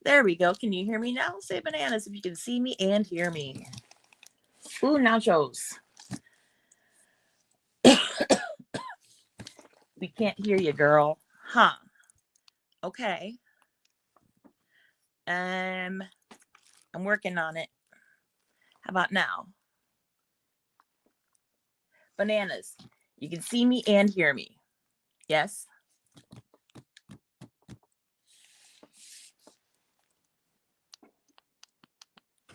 There we go. Can you hear me now? Say bananas if you can see me and hear me. Ooh, nachos. We can't hear you, girl. Huh. Okay. I'm working on it. How about now? Bananas. You can see me and hear me. Yes?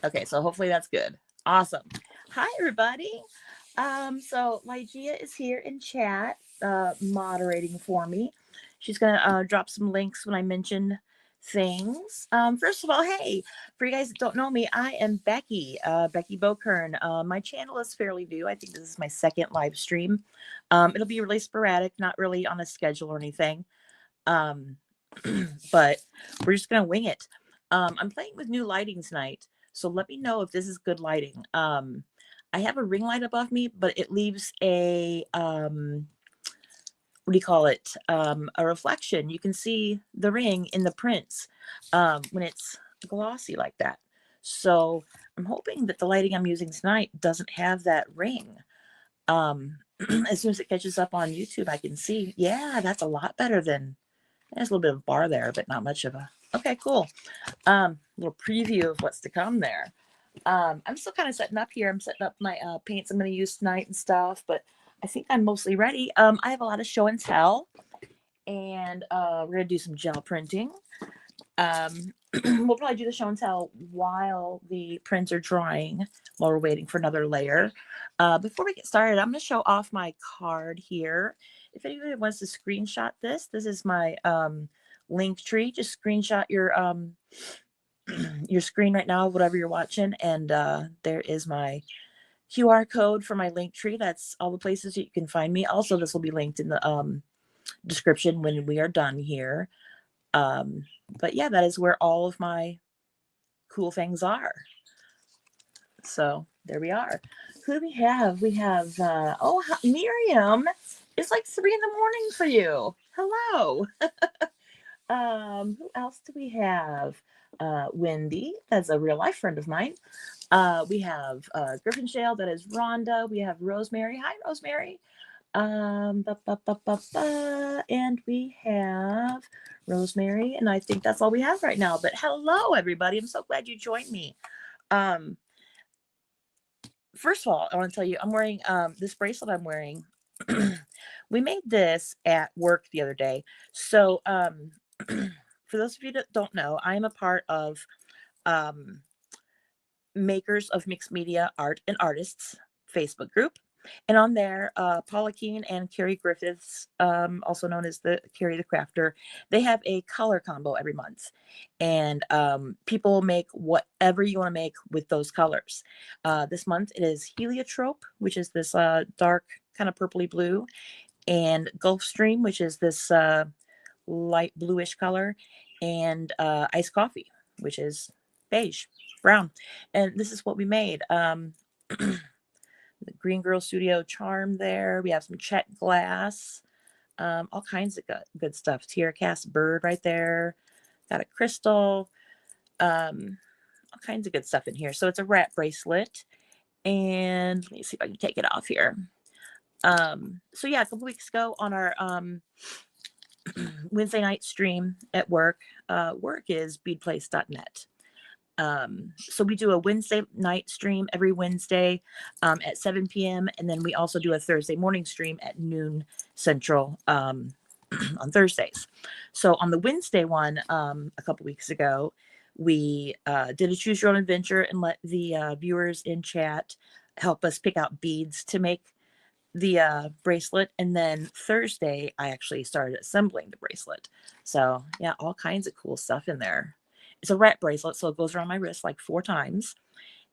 Okay, so hopefully that's good. Awesome. Hi, everybody. So Lygia is here in chat, moderating for me. She's gonna drop some links when I mention things. First of all, hey, for you guys that don't know me, I am Becky, Becky Bokern. My channel is fairly new. I think this is my second live stream. It'll be really sporadic, not really on a schedule or anything. But we're just gonna wing it. I'm playing with new lighting tonight, so let me know if this is good lighting. I have a ring light above me, but it leaves a what do you call it? A reflection. You can see the ring in the prints when it's glossy like that. So I'm hoping that the lighting I'm using tonight doesn't have that ring. As soon as it catches up on YouTube, I can see, yeah, that's a lot better than, there's a little bit of bar there, but not much of a, okay, cool. Little preview of what's to come there. I'm still kind of setting up here. I'm setting up my paints I'm going to use tonight and stuff, but I think I'm mostly ready. I have a lot of show and tell, and we're going to do some gel printing. We'll probably do the show and tell while the prints are drying, while we're waiting for another layer. Before we get started, I'm going to show off my card here. If anybody wants to screenshot this, this is my Linktree. Just screenshot your screen right now, whatever you're watching, and there is my QR code for my Linktree. That's all the places that you can find me. Also, this will be linked in the description when we are done here. But yeah, that is where all of my cool things are. So there we are. Who do we have? We have Miriam. It's like 3 a.m. for you. Hello. Who else do we have? Wendy, that's a real life friend of mine. We have Griffin Shale, that is Rhonda. We have Rosemary. Hi, Rosemary. And we have Rosemary, and I think that's all we have right now. But hello, everybody. I'm so glad you joined me. First of all, I want to tell you, I'm wearing this bracelet I'm wearing. We made this at work the other day. So for those of you that don't know, I am a part of Makers of Mixed Media Art and Artists Facebook group. And on there, Paula Keen and Carrie Griffiths, also known as the Carrie the Crafter, they have a color combo every month. And people make whatever you want to make with those colors. This month it is Heliotrope, which is this dark kind of purpley blue, and Gulfstream, which is this light bluish color, and Iced Coffee, which is beige, brown. And this is what we made. The Green Girl Studio Charm there. We have some check glass, all kinds of good stuff. Tierra Cast Bird right there. Got a crystal, all kinds of good stuff in here. So it's a rat bracelet. And let me see if I can take it off here. So yeah, a couple weeks ago on our Wednesday night stream at work, work is beadplace.net. So we do a Wednesday night stream every Wednesday at 7 p.m. And then we also do a Thursday morning stream at noon Central on Thursdays. So on the Wednesday one, a couple weeks ago, we did a choose your own adventure and let the viewers in chat help us pick out beads to make the bracelet. And then Thursday, I actually started assembling the bracelet. So yeah, all kinds of cool stuff in there. It's a rat bracelet, so it goes around my wrist like 4 times,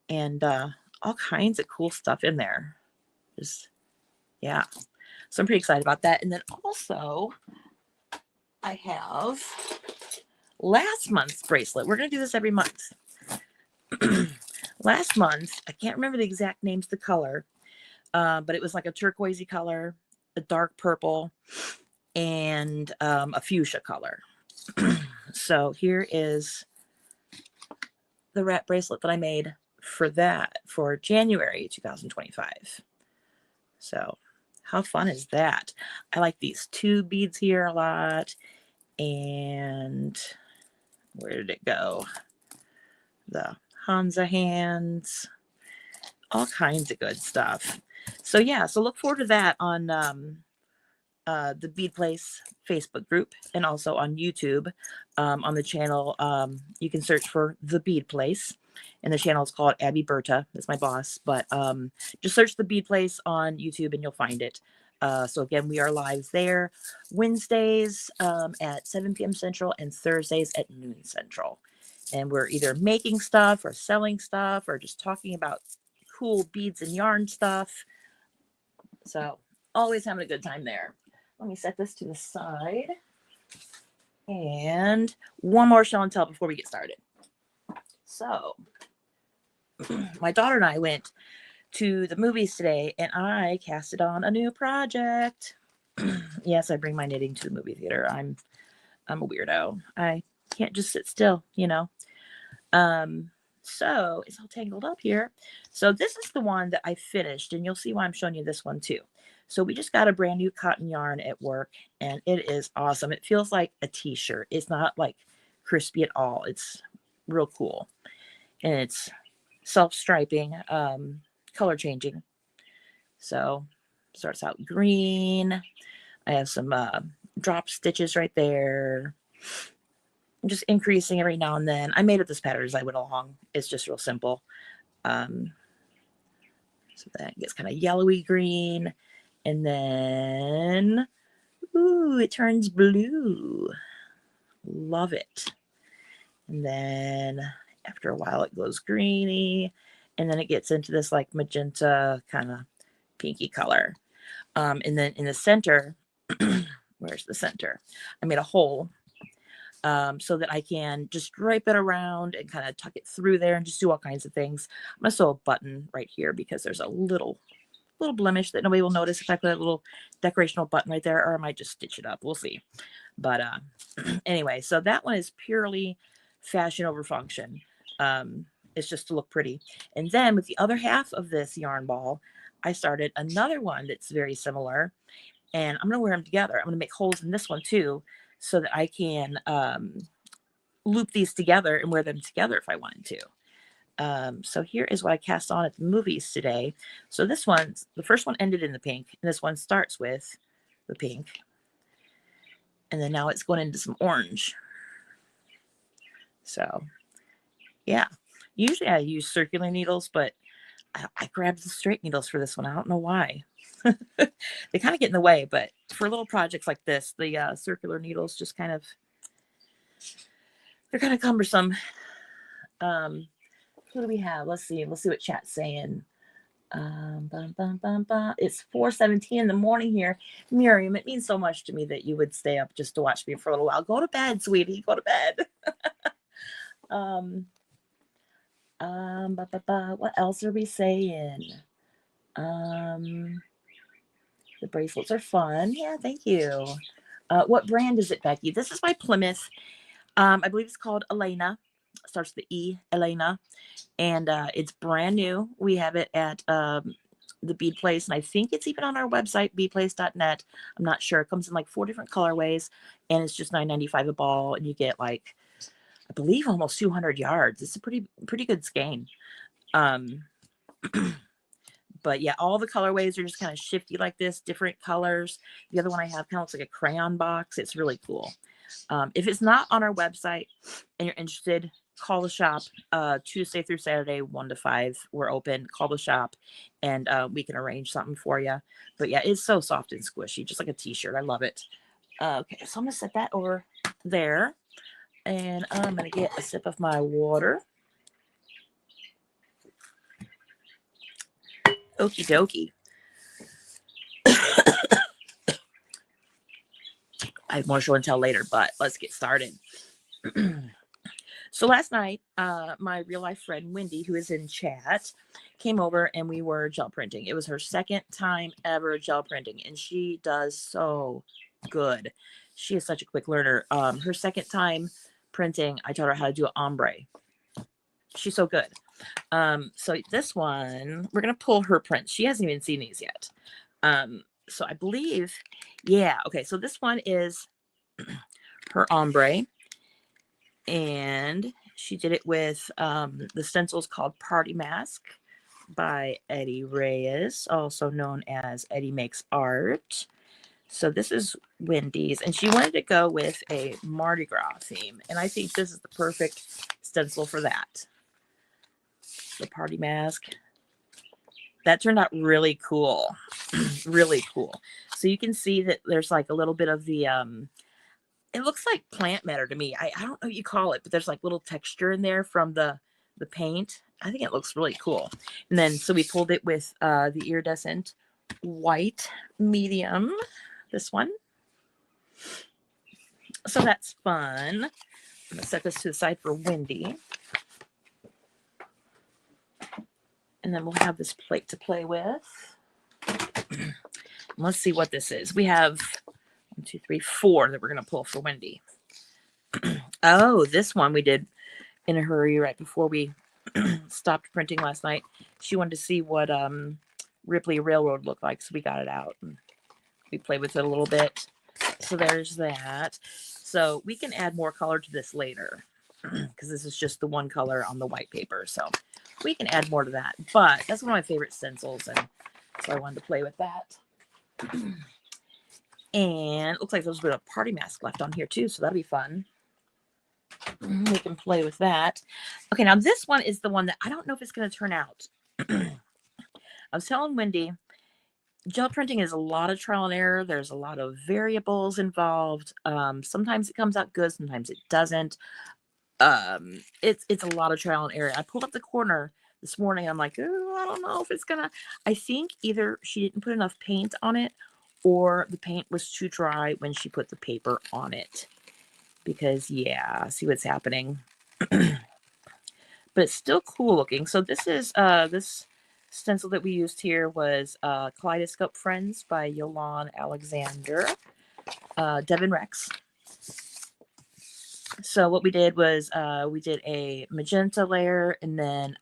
and all kinds of cool stuff in there. Just, yeah. So I'm pretty excited about that. And then also, I have last month's bracelet. We're going to do this every month. Last month, I can't remember the exact names of the color, but it was like a turquoisey color, a dark purple, and a fuchsia color. So here is the rat bracelet that I made for that for January 2025. So how fun is that? I like these two beads here a lot. And where did it go? The Hansa hands, all kinds of good stuff. So yeah, so look forward to that on the Bead Place Facebook group and also on YouTube. On the channel, you can search for The Bead Place, and the channel is called Abby Berta. That's my boss, but just search The Bead Place on YouTube and you'll find it. So again, we are live there Wednesdays at 7 p.m. Central and Thursdays at noon Central. And we're either making stuff or selling stuff or just talking about cool beads and yarn stuff. So always having a good time there. Let me set this to the side. And one more show and tell before we get started. So my daughter and I went to the movies today and I casted on a new project. Yes, I bring my knitting to the movie theater. I'm a weirdo. I can't just sit still, you know. So it's all tangled up here. So this is the one that I finished, and you'll see why I'm showing you this one too. So we just got a brand new cotton yarn at work, and it is awesome. It feels like a t-shirt. It's not like crispy at all. It's real cool. And it's self-striping, color changing. So starts out green. I have some drop stitches right there. I'm just increasing every now and then. I made up this pattern as I went along. It's just real simple. So that gets kind of yellowy green. And then, ooh, it turns blue. Love it. And then after a while, it goes greeny. And then it gets into this like magenta kind of pinky color. And then in the center, where's the center? I made a hole so that I can just drape it around and kind of tuck it through there and just do all kinds of things. I'm going to sew a button right here because there's a little blemish that nobody will notice if I put a little decorational button right there, or I might just stitch it up. We'll see. But anyway, so that one is purely fashion over function. It's just to look pretty. And then with the other half of this yarn ball, I started another one that's very similar, and I'm going to wear them together. I'm going to make holes in this one too, so that I can loop these together and wear them together if I wanted to. So here is what I cast on at the movies today. So this one, the first one ended in the pink, and this one starts with the pink. And then now it's going into some orange. So yeah, usually I use circular needles, but I grabbed the straight needles for this one. I don't know why. They kind of get in the way, but for little projects like this, the circular needles just kind of, they're kind of cumbersome. Who do we have? Let's see what chat's saying. It's 4:17 in the morning here. Miriam, it means so much to me that you would stay up just to watch me for a little while. Go to bed, sweetie. Go to bed. What else are we saying? The bracelets are fun. Yeah, thank you. What brand is it, Becky? This is by Plymouth. I believe it's called Elena. It starts with the E, Elena. And it's brand new. We have it at the Bead Place, and I think it's even on our website, beadplace.net. I'm not sure. It comes in like 4 different colorways, and it's just $9.95 a ball, and you get like, I believe, almost 200 yards. It's a pretty good skein. But yeah, all the colorways are just kind of shifty like this, different colors. The other one I have kind of looks like a crayon box. It's really cool. If it's not on our website and you're interested, call the shop Tuesday through Saturday, 1 to 5. We're open. Call the shop and we can arrange something for you. But yeah, it's so soft and squishy, just like a t-shirt. I love it. Okay, so I'm going to set that over there. And I'm going to get a sip of my water. Okie dokie. I have more show and tell later, but let's get started. So last night, my real life friend Wendy, who is in chat, came over and we were gel printing. It was her second time ever gel printing, and she does so good. She is such a quick learner. Her second time printing, I taught her how to do an ombre. She's so good. So this one, we're going to pull her print. She hasn't even seen these yet. So I believe, yeah. Okay. So this one is her ombre, and she did it with the stencils called Party Mask by Eddie Reyes, also known as Eddie Makes Art. So this is Wendy's, and she wanted to go with a Mardi Gras theme, and I think this is the perfect stencil for that. The Party Mask. That turned out really cool. Really cool. So you can see that there's like a little bit of the it looks like plant matter to me. I don't know what you call it, but there's like little texture in there from the paint. I think it looks really cool. And then so we pulled it with the iridescent white medium, this one. So that's fun. I'm gonna set this to the side for Wendy. And then we'll have this plate to play with. Let's see what this is. We have 1, 2, 3, 4 that we're going to pull for Wendy. Oh, this one we did in a hurry right before we stopped printing last night. She wanted to see what Ripley Railroad looked like, so we got it out. And we played with it a little bit. So there's that. So we can add more color to this later because this is just the one color on the white paper. So we can add more to that. But that's one of my favorite stencils, and so I wanted to play with that. And it looks like there's a bit of Party Mask left on here too, so that'll be fun. We can play with that. Okay, now this one is the one that I don't know if it's going to turn out. I was telling Wendy, gel printing is a lot of trial and error. There's a lot of variables involved. Sometimes it comes out good, sometimes it doesn't. It's a lot of trial and error. I pulled up the corner this morning. I'm like, oh, I don't know if it's gonna. I think either she didn't put enough paint on it, or the paint was too dry when she put the paper on it. Because yeah, see what's happening. But it's still cool looking. So this is this stencil that we used here was Kaleidoscope Friends by Yolan Alexander, Devin Rex. So what we did was we did a magenta layer and then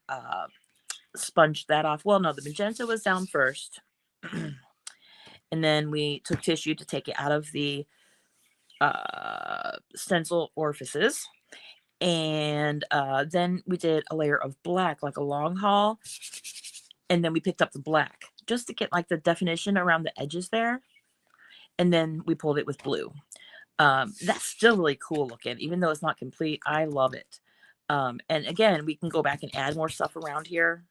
sponged that off. Well, no, the magenta was down first. And then we took tissue to take it out of the stencil orifices. And then we did a layer of black, like a long haul. And then we picked up the black just to get like the definition around the edges there. And then we pulled it with blue. That's still really cool looking, even though it's not complete. I love it. And again, we can go back and add more stuff around here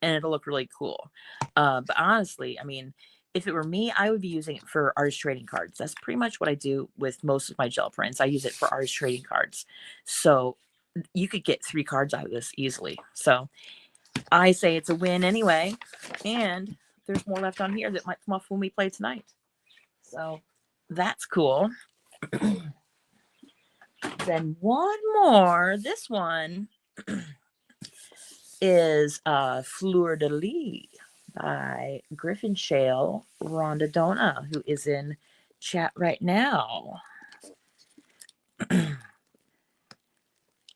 and it'll look really cool. But honestly, I mean, if it were me, I would be using it for artist trading cards. That's pretty much what I do with most of my gel prints. I use it for artist trading cards. So you could get 3 cards out of this easily. So I say it's a win anyway. And there's more left on here that might come off when we play tonight. So that's cool. Then one more. This one is Fleur de Lis by Griffin Shale Rhonda Dona, who is in chat right now.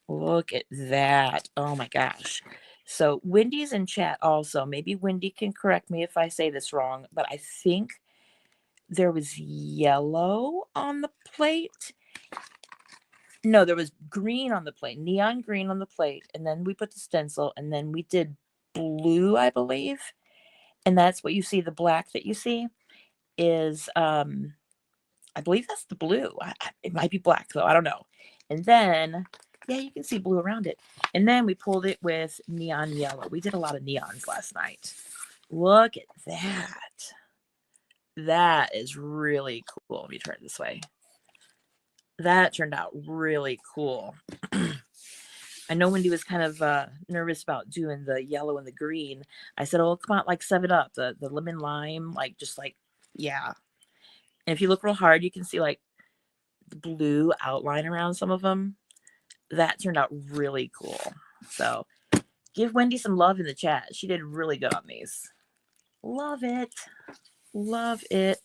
Look at that. Oh my gosh. So Wendy's in chat also. Maybe Wendy can correct me if I say this wrong, but I think there was yellow on the plate. No, there was green on the plate, neon green on the plate. And then we put the stencil and then we did blue, I believe. And that's what you see. The black that you see is, I believe that's the blue. It might be black though. I don't know. And then, yeah, you can see blue around it. And then we pulled it with neon yellow. We did a lot of neons last night. Look at that. That is really cool. Let me turn it this way. That turned out really cool. I know Wendy was kind of nervous about doing the yellow and the green. I said, oh, come on, like 7-Up, the lemon lime, like just like, yeah. And if you look real hard, you can see like the blue outline around some of them. That turned out really cool. So give Wendy some love in the chat. She did really good on these. Love it. Love it.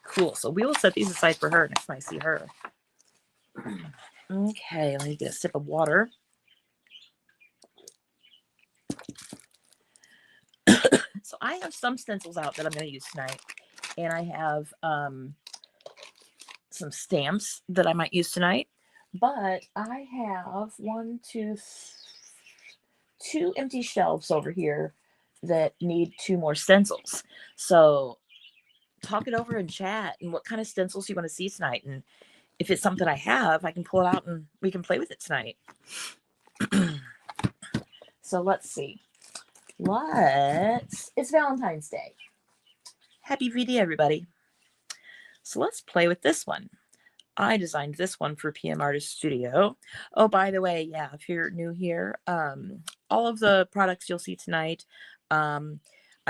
Cool. So we will set these aside for her next time I see her. Okay, let me get a sip of water. So I have some stencils out that I'm going to use tonight. And I have some stamps that I might use tonight. But I have two empty shelves over here that need 2 more stencils. So talk it over in chat and what kind of stencils you want to see tonight. And if it's something I have, I can pull it out and we can play with it tonight. So let's see. It's Valentine's Day. Happy VD, everybody. So let's play with this one. I designed this one for PM Artist Studio. Oh, by the way, yeah, if you're new here, all of the products you'll see tonight, I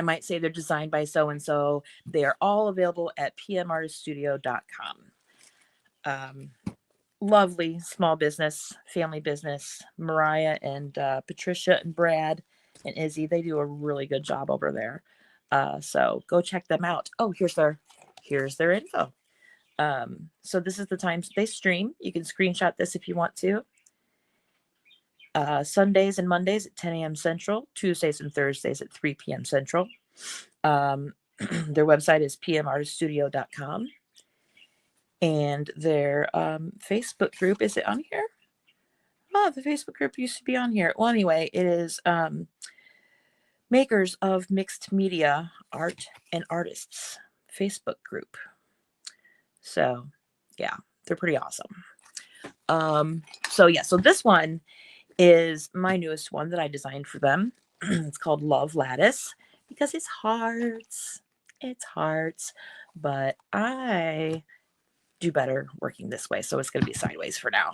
might say they're designed by so-and-so. They are all available at pmartiststudio.com. Lovely small business, family business. Mariah and Patricia and Brad and Izzy, they do a really good job over there. So go check them out. Oh, here's their info. So this is the times they stream. You can screenshot this if you want to. Sundays and Mondays at 10 a.m. Central, Tuesdays and Thursdays at 3 p.m. Central. Their website is pmartiststudio.com. And their Facebook group, is it on here? Oh, the Facebook group used to be on here. Well, anyway, it is Makers of Mixed Media Art and Artists Facebook group. So, yeah, they're pretty awesome. So this one is my newest one that I designed for them. It's called Love Lattice because it's hearts. It's hearts, but I do better working this way, so it's going to be sideways for now.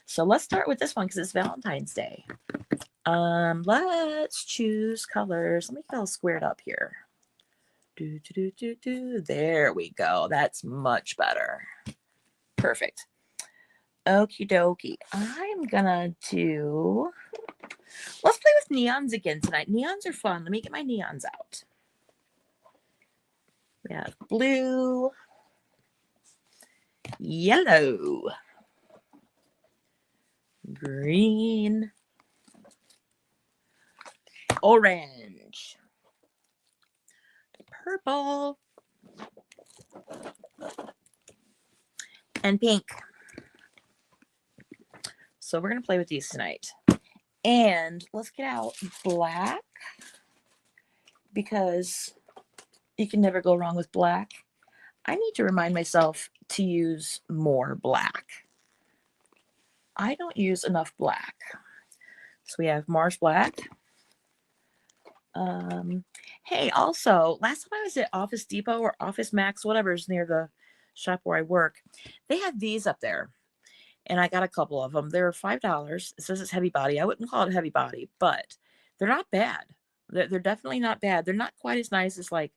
So let's start with this one because it's Valentine's Day. Let's choose colors. Let me get all squared up here. There we go. That's much better. Perfect. Okie dokie. I'm gonna do, let's play with neons again tonight. Neons are fun. Let me get my neons out. We have blue, yellow, green, orange, purple, and pink. So we're going to play with these tonight. And let's get out black because you can never go wrong with black. I need to remind myself to use more black. I don't use enough black. So we have Mars Black. Hey, also, last time I was at Office Depot or Office Max, whatever's near the shop where I work, they had these up there. And I got a couple of them. They're $5. It says it's heavy body. I wouldn't call it heavy body, but they're not bad. They're definitely not bad. They're not quite as nice as like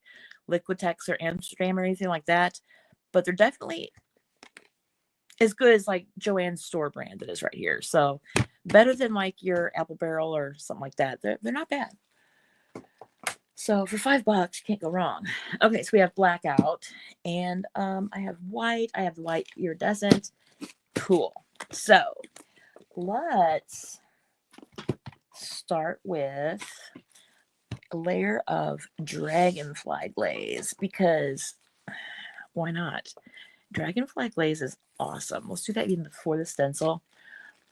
Liquitex or Amsterdam or anything like that, but they're definitely as good as like Joann's store brand that is right here. So better than like your Apple Barrel or something like that. They're not bad. So for $5, you can't go wrong. Okay, so we have black out, and I have white. I have light iridescent. Cool. So let's start with a layer of Dragonfly Glaze because why not? Dragonfly Glaze is awesome. Let's do that even before the stencil.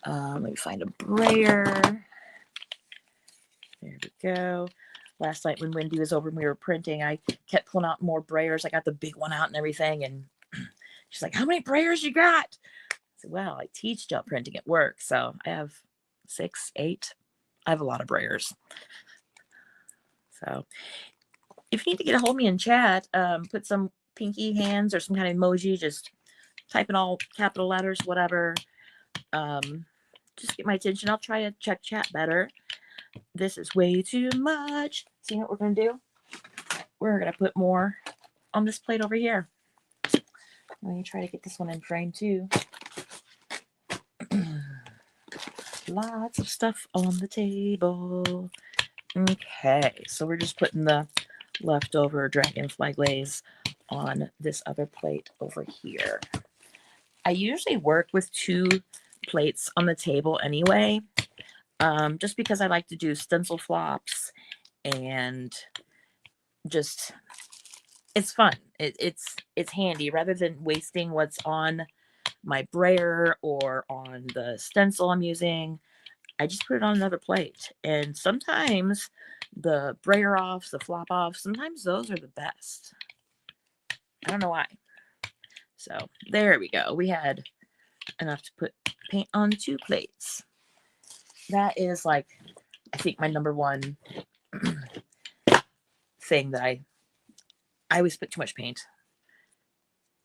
Let me find a brayer. There we go. Last night when Wendy was over and we were printing, I kept pulling out more brayers. I got the big one out and everything. And she's like, how many brayers you got? I said, well, I teach gel printing at work. So I have 6, 8. I have a lot of brayers. So if you need to get a hold of me in chat, put some pinky hands or some kind of emoji, just type in all capital letters, whatever. Just get my attention. I'll try to check chat better. This is way too much. See what we're going to do? We're going to put more on this plate over here. Let me try to get this one in frame too. Lots of stuff on the table. Okay, so we're just putting the leftover Dragonfly Glaze on this other plate over here. I usually work with 2 plates on the table anyway, just because I like to do stencil flops and just, it's fun. It's handy rather than wasting what's on my brayer or on the stencil I'm using. I just put it on another plate. And sometimes the brayer offs, the flop offs, sometimes those are the best. I don't know why. So there we go. We had enough to put paint on 2 plates. That is like, I think, my number one thing that I always put too much paint.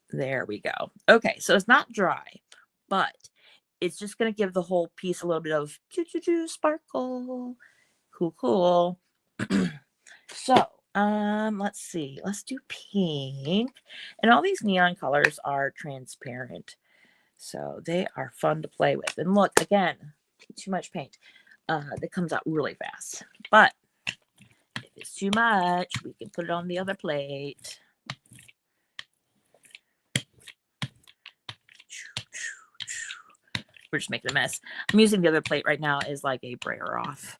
There we go. Okay, so it's not dry, but it's just going to give the whole piece a little bit of sparkle. Cool. So, let's see. Let's do pink. And all these neon colors are transparent. So they are fun to play with. And look, again, too much paint. That comes out really fast. But if it's too much, we can put it on the other plate. We're just making a mess. I'm using the other plate right now as like a brayer off.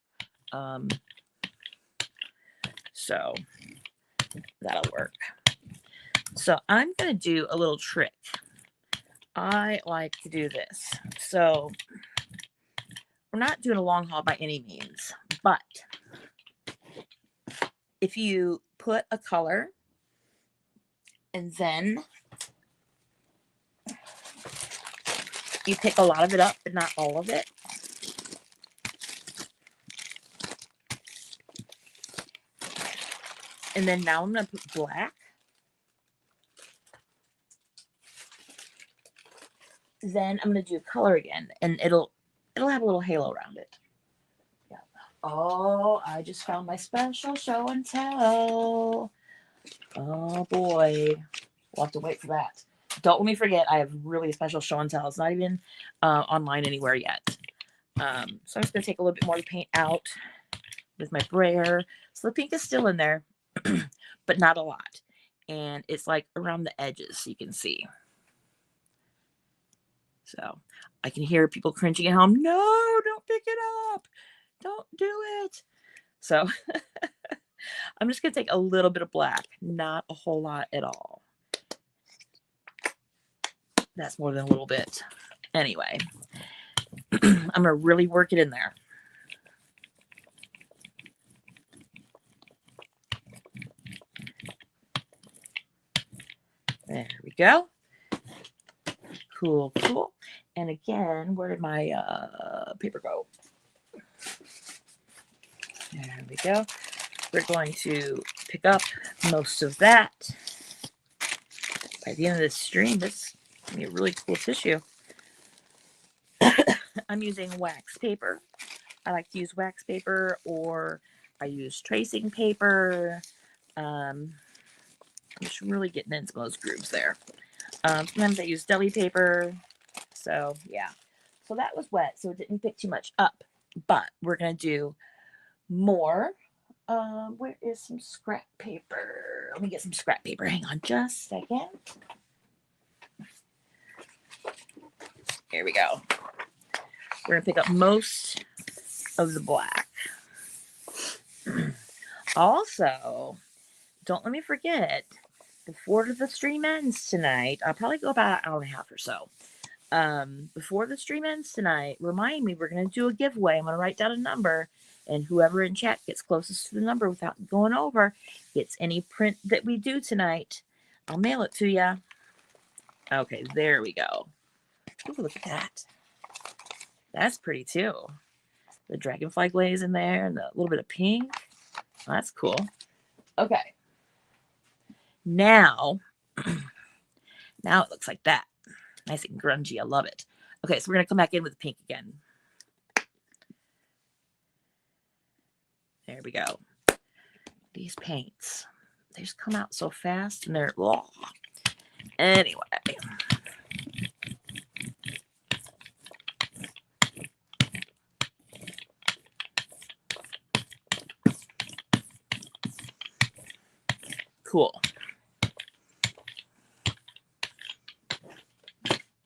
So that'll work. So I'm going to do a little trick. I like to do this. So we're not doing a long haul by any means, but if you put a color and then you pick a lot of it up, but not all of it. And then now I'm going to put black. Then I'm going to do color again, and it'll have a little halo around it. Yeah. Oh, I just found my special show and tell. Oh boy, we'll have to wait for that. Don't let me forget, I have really special show and tell. It's not even online anywhere yet. So I'm just going to take a little bit more to paint out with my brayer. So the pink is still in there, but not a lot. And it's like around the edges, so you can see. So I can hear people cringing at home. No, don't pick it up. Don't do it. So I'm just going to take a little bit of black, not a whole lot at all. That's more than a little bit. Anyway, I'm going to really work it in there. There we go. Cool. And again, where did my paper go? There we go. We're going to pick up most of that. By the end of this stream, this will be a really cool tissue. I'm using wax paper. I like to use wax paper, or I use tracing paper. I'm just really getting into those grooves there. Sometimes I use deli paper. So yeah. So that was wet, so it didn't pick too much up. But we're going to do more. Where is some scrap paper? Let me get some scrap paper. Hang on just a second. Here we go. We're going to pick up most of the black. Also, don't let me forget, before the stream ends tonight, I'll probably go about an hour and a half or so. Before the stream ends tonight, remind me, we're going to do a giveaway. I'm going to write down a number, and whoever in chat gets closest to the number without going over gets any print that we do tonight. I'll mail it to you. Okay, there we go. Ooh, look at that. That's pretty too. The dragonfly glaze in there and a little bit of pink. Oh, that's cool. Okay. Now it looks like that. Nice and grungy. I love it. Okay, so we're going to come back in with pink again. There we go. These paints, they just come out so fast and they're raw. Anyway. Cool.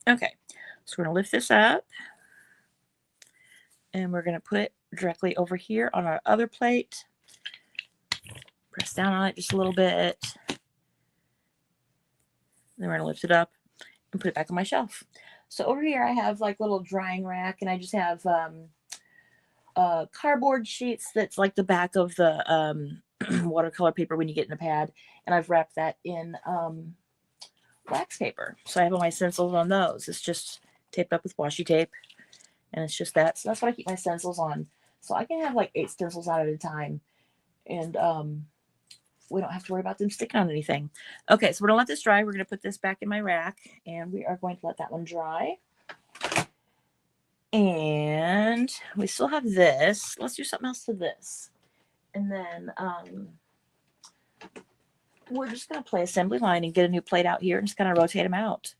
Okay, so we're going to lift this up. And we're going to put it directly over here on our other plate. Press down on it just a little bit. Then we're going to lift it up and put it back on my shelf. So over here I have like little drying rack, and I just have cardboard sheets that's like the back of the watercolor paper when you get in a pad, and I've wrapped that in wax paper. So I have all my stencils on those. It's just taped up with washi tape, and it's just that. So that's what I keep my stencils on. So I can have like 8 stencils out at a time, and we don't have to worry about them sticking on anything. Okay, so we're gonna let this dry. We're gonna put this back in my rack, and we are going to let that one dry. And we still have this. Let's do something else to this. And then we're just going to play assembly line and get a new plate out here and just kind of rotate them out.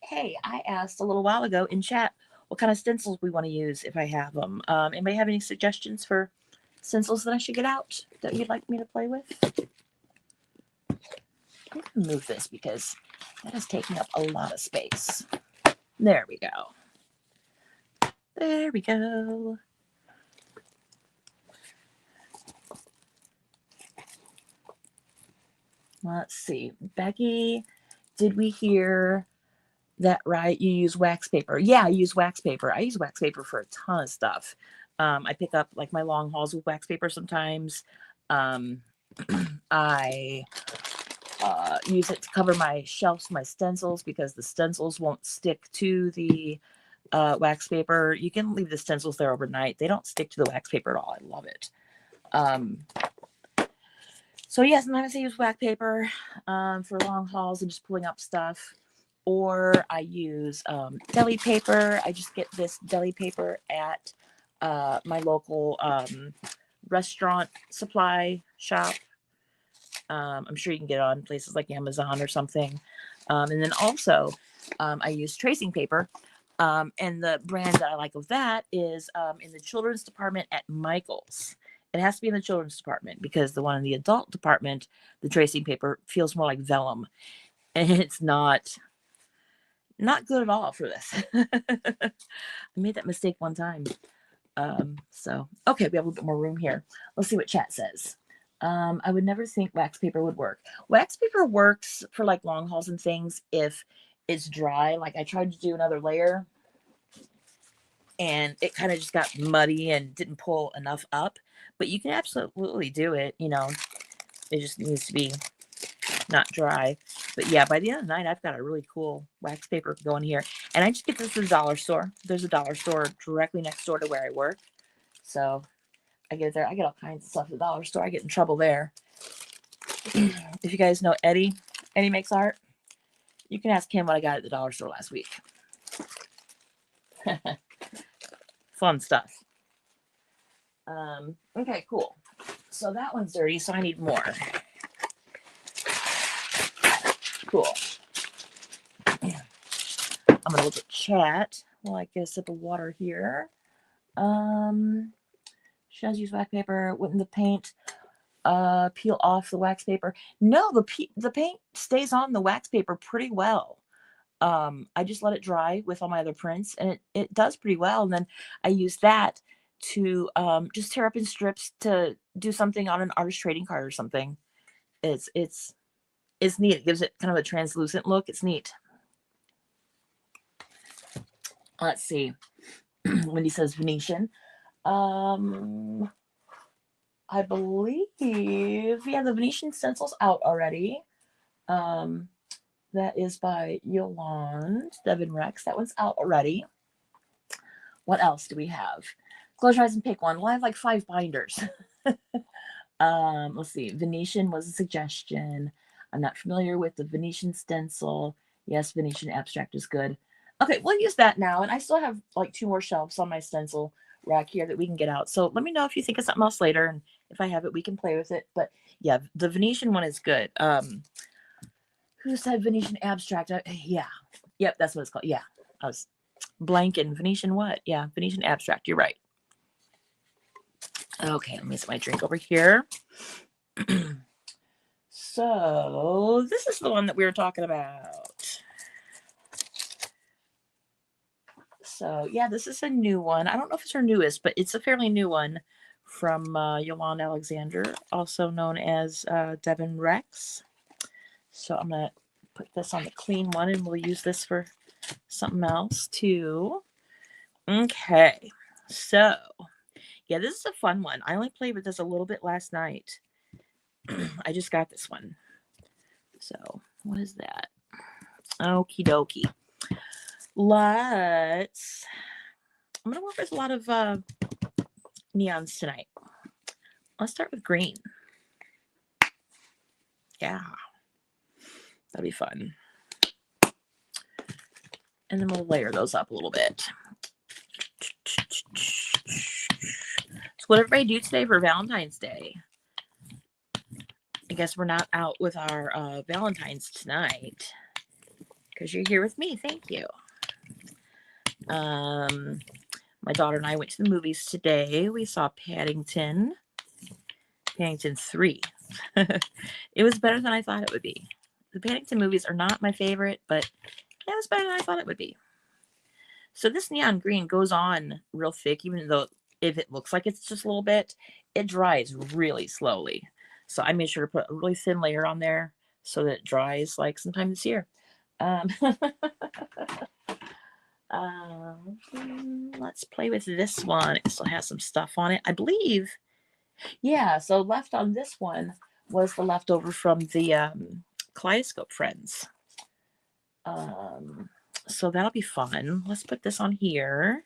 Hey, I asked a little while ago in chat what kind of stencils we want to use if I have them. Anybody have any suggestions for stencils that I should get out that you'd like me to play with? I'm going to move this because that is taking up a lot of space. There we go. There we go. Let's see. Becky, did we hear that right? You use wax paper. Yeah, I use wax paper. I use wax paper for a ton of stuff. I pick up like my long hauls with wax paper sometimes. I use it to cover my shelves, my stencils, because the stencils won't stick to the wax paper. You can leave the stencils there overnight. They don't stick to the wax paper at all. I love it. So yeah, sometimes I use wax paper for long hauls and just pulling up stuff. Or I use deli paper. I just get this deli paper at my local restaurant supply shop. I'm sure you can get it on places like Amazon or something. And then also I use tracing paper. And the brand that I like of that is in the children's department at Michael's. It has to be in the children's department because the one in the adult department, the tracing paper feels more like vellum. And it's not good at all for this. I made that mistake one time. So, okay, we have a little bit more room here. Let's see what chat says. I would never think wax paper would work. Wax paper works for like long hauls and things if it's dry. Like I tried to do another layer and it kind of just got muddy and didn't pull enough up. But you can absolutely do it. You know, it just needs to be not dry. But yeah, by the end of the night, I've got a really cool wax paper going here. And I just get this at the dollar store. There's a dollar store directly next door to where I work. So I get it there. I get all kinds of stuff at the dollar store. I get in trouble there. If you guys know Eddie makes art. You can ask him what I got at the dollar store last week. Fun stuff. Okay, cool. So that one's dirty, so I need more. Cool. I'm gonna look at chat while I get a sip of water here. Should I use wax paper? Wouldn't the paint peel off the wax paper? No, the paint stays on the wax paper pretty well. I just let it dry with all my other prints, and it does pretty well. And then I use that to just tear up in strips to do something on an artist trading card or something. It's neat. It gives it kind of a translucent look. It's neat. Let's see. Wendy says Venetian. I believe, yeah, the Venetian stencil's out already. That is by Yolande Devin Rex. That one's out already. What else do we have? Close your eyes and pick one. Well, I have like 5 binders. Let's see. Venetian was a suggestion. I'm not familiar with the Venetian stencil. Yes, Venetian abstract is good. Okay, we'll use that now. And I still have like 2 more shelves on my stencil rack here that we can get out. So let me know if you think of something else later. And if I have it, we can play with it. But yeah, the Venetian one is good. Who said Venetian abstract? Yeah. Yep, that's what it's called. Yeah. I was blanking. Venetian what? Yeah, Venetian abstract. You're right. Okay, let me set my drink over here. So this is the one that we were talking about. So yeah, this is a new one. I don't know if it's her newest, but it's a fairly new one from Yolanda Alexander, also known as Devin Rex. So I'm going to put this on the clean one, and we'll use this for something else too. Okay, so yeah, this is a fun one. I only played with this a little bit last night. I just got this one. So what is that? Okie dokie. I'm going to work with a lot of neons tonight. Let's start with green. Yeah, that'll be fun. And then we'll layer those up a little bit. So what did everybody do today for Valentine's Day? I guess we're not out with our Valentine's tonight because you're here with me. Thank you. My daughter and I went to the movies today. We saw Paddington 3. It was better than I thought it would be. The Paddington movies are not my favorite, but it was better than I thought it would be. So this neon green goes on real thick, even though if it looks like it's just a little bit, it dries really slowly. So I made sure to put a really thin layer on there so that it dries like sometime this year. Let's play with this one. It still has some stuff on it, I believe. Yeah, so left on this one was the leftover from the Kaleidoscope Friends. So that'll be fun. Let's put this on here.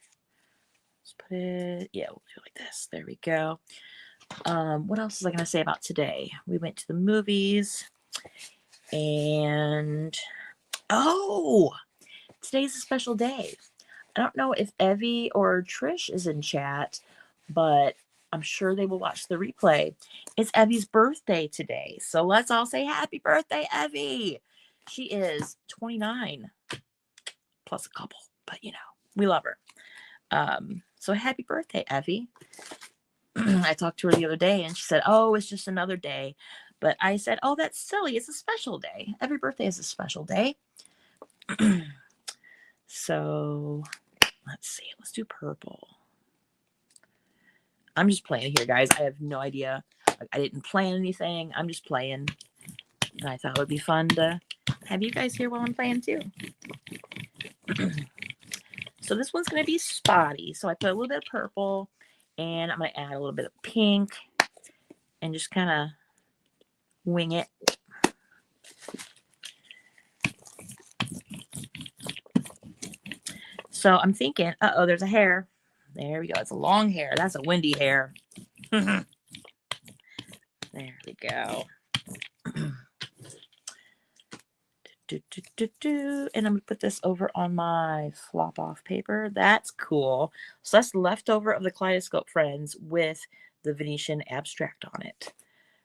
Let's put it, yeah, we'll do it like this. There we go. What else was I going to say about today? We went to the movies, and today's a special day. I don't know if Evie or Trish is in chat, but I'm sure they will watch the replay. It's Evie's birthday today, so let's all say happy birthday, Evie. She is 29 plus a couple, but you know, we love her. So happy birthday, Evie. I talked to her the other day and she said, oh, it's just another day. But I said, oh, that's silly. It's a special day. Every birthday is a special day. So let's see. Let's do purple. I'm just playing here, guys. I have no idea. I didn't plan anything. I'm just playing. And I thought it would be fun to have you guys here while I'm playing too. So this one's going to be spotty. So I put a little bit of purple, and I'm going to add a little bit of pink and just kind of wing it. So I'm thinking, uh-oh, there's a hair. There we go. It's a long hair. That's a windy hair. There we go. And I'm going to put this over on my flop off paper. That's cool. So that's leftover of the Kaleidoscope Friends with the Venetian abstract on it.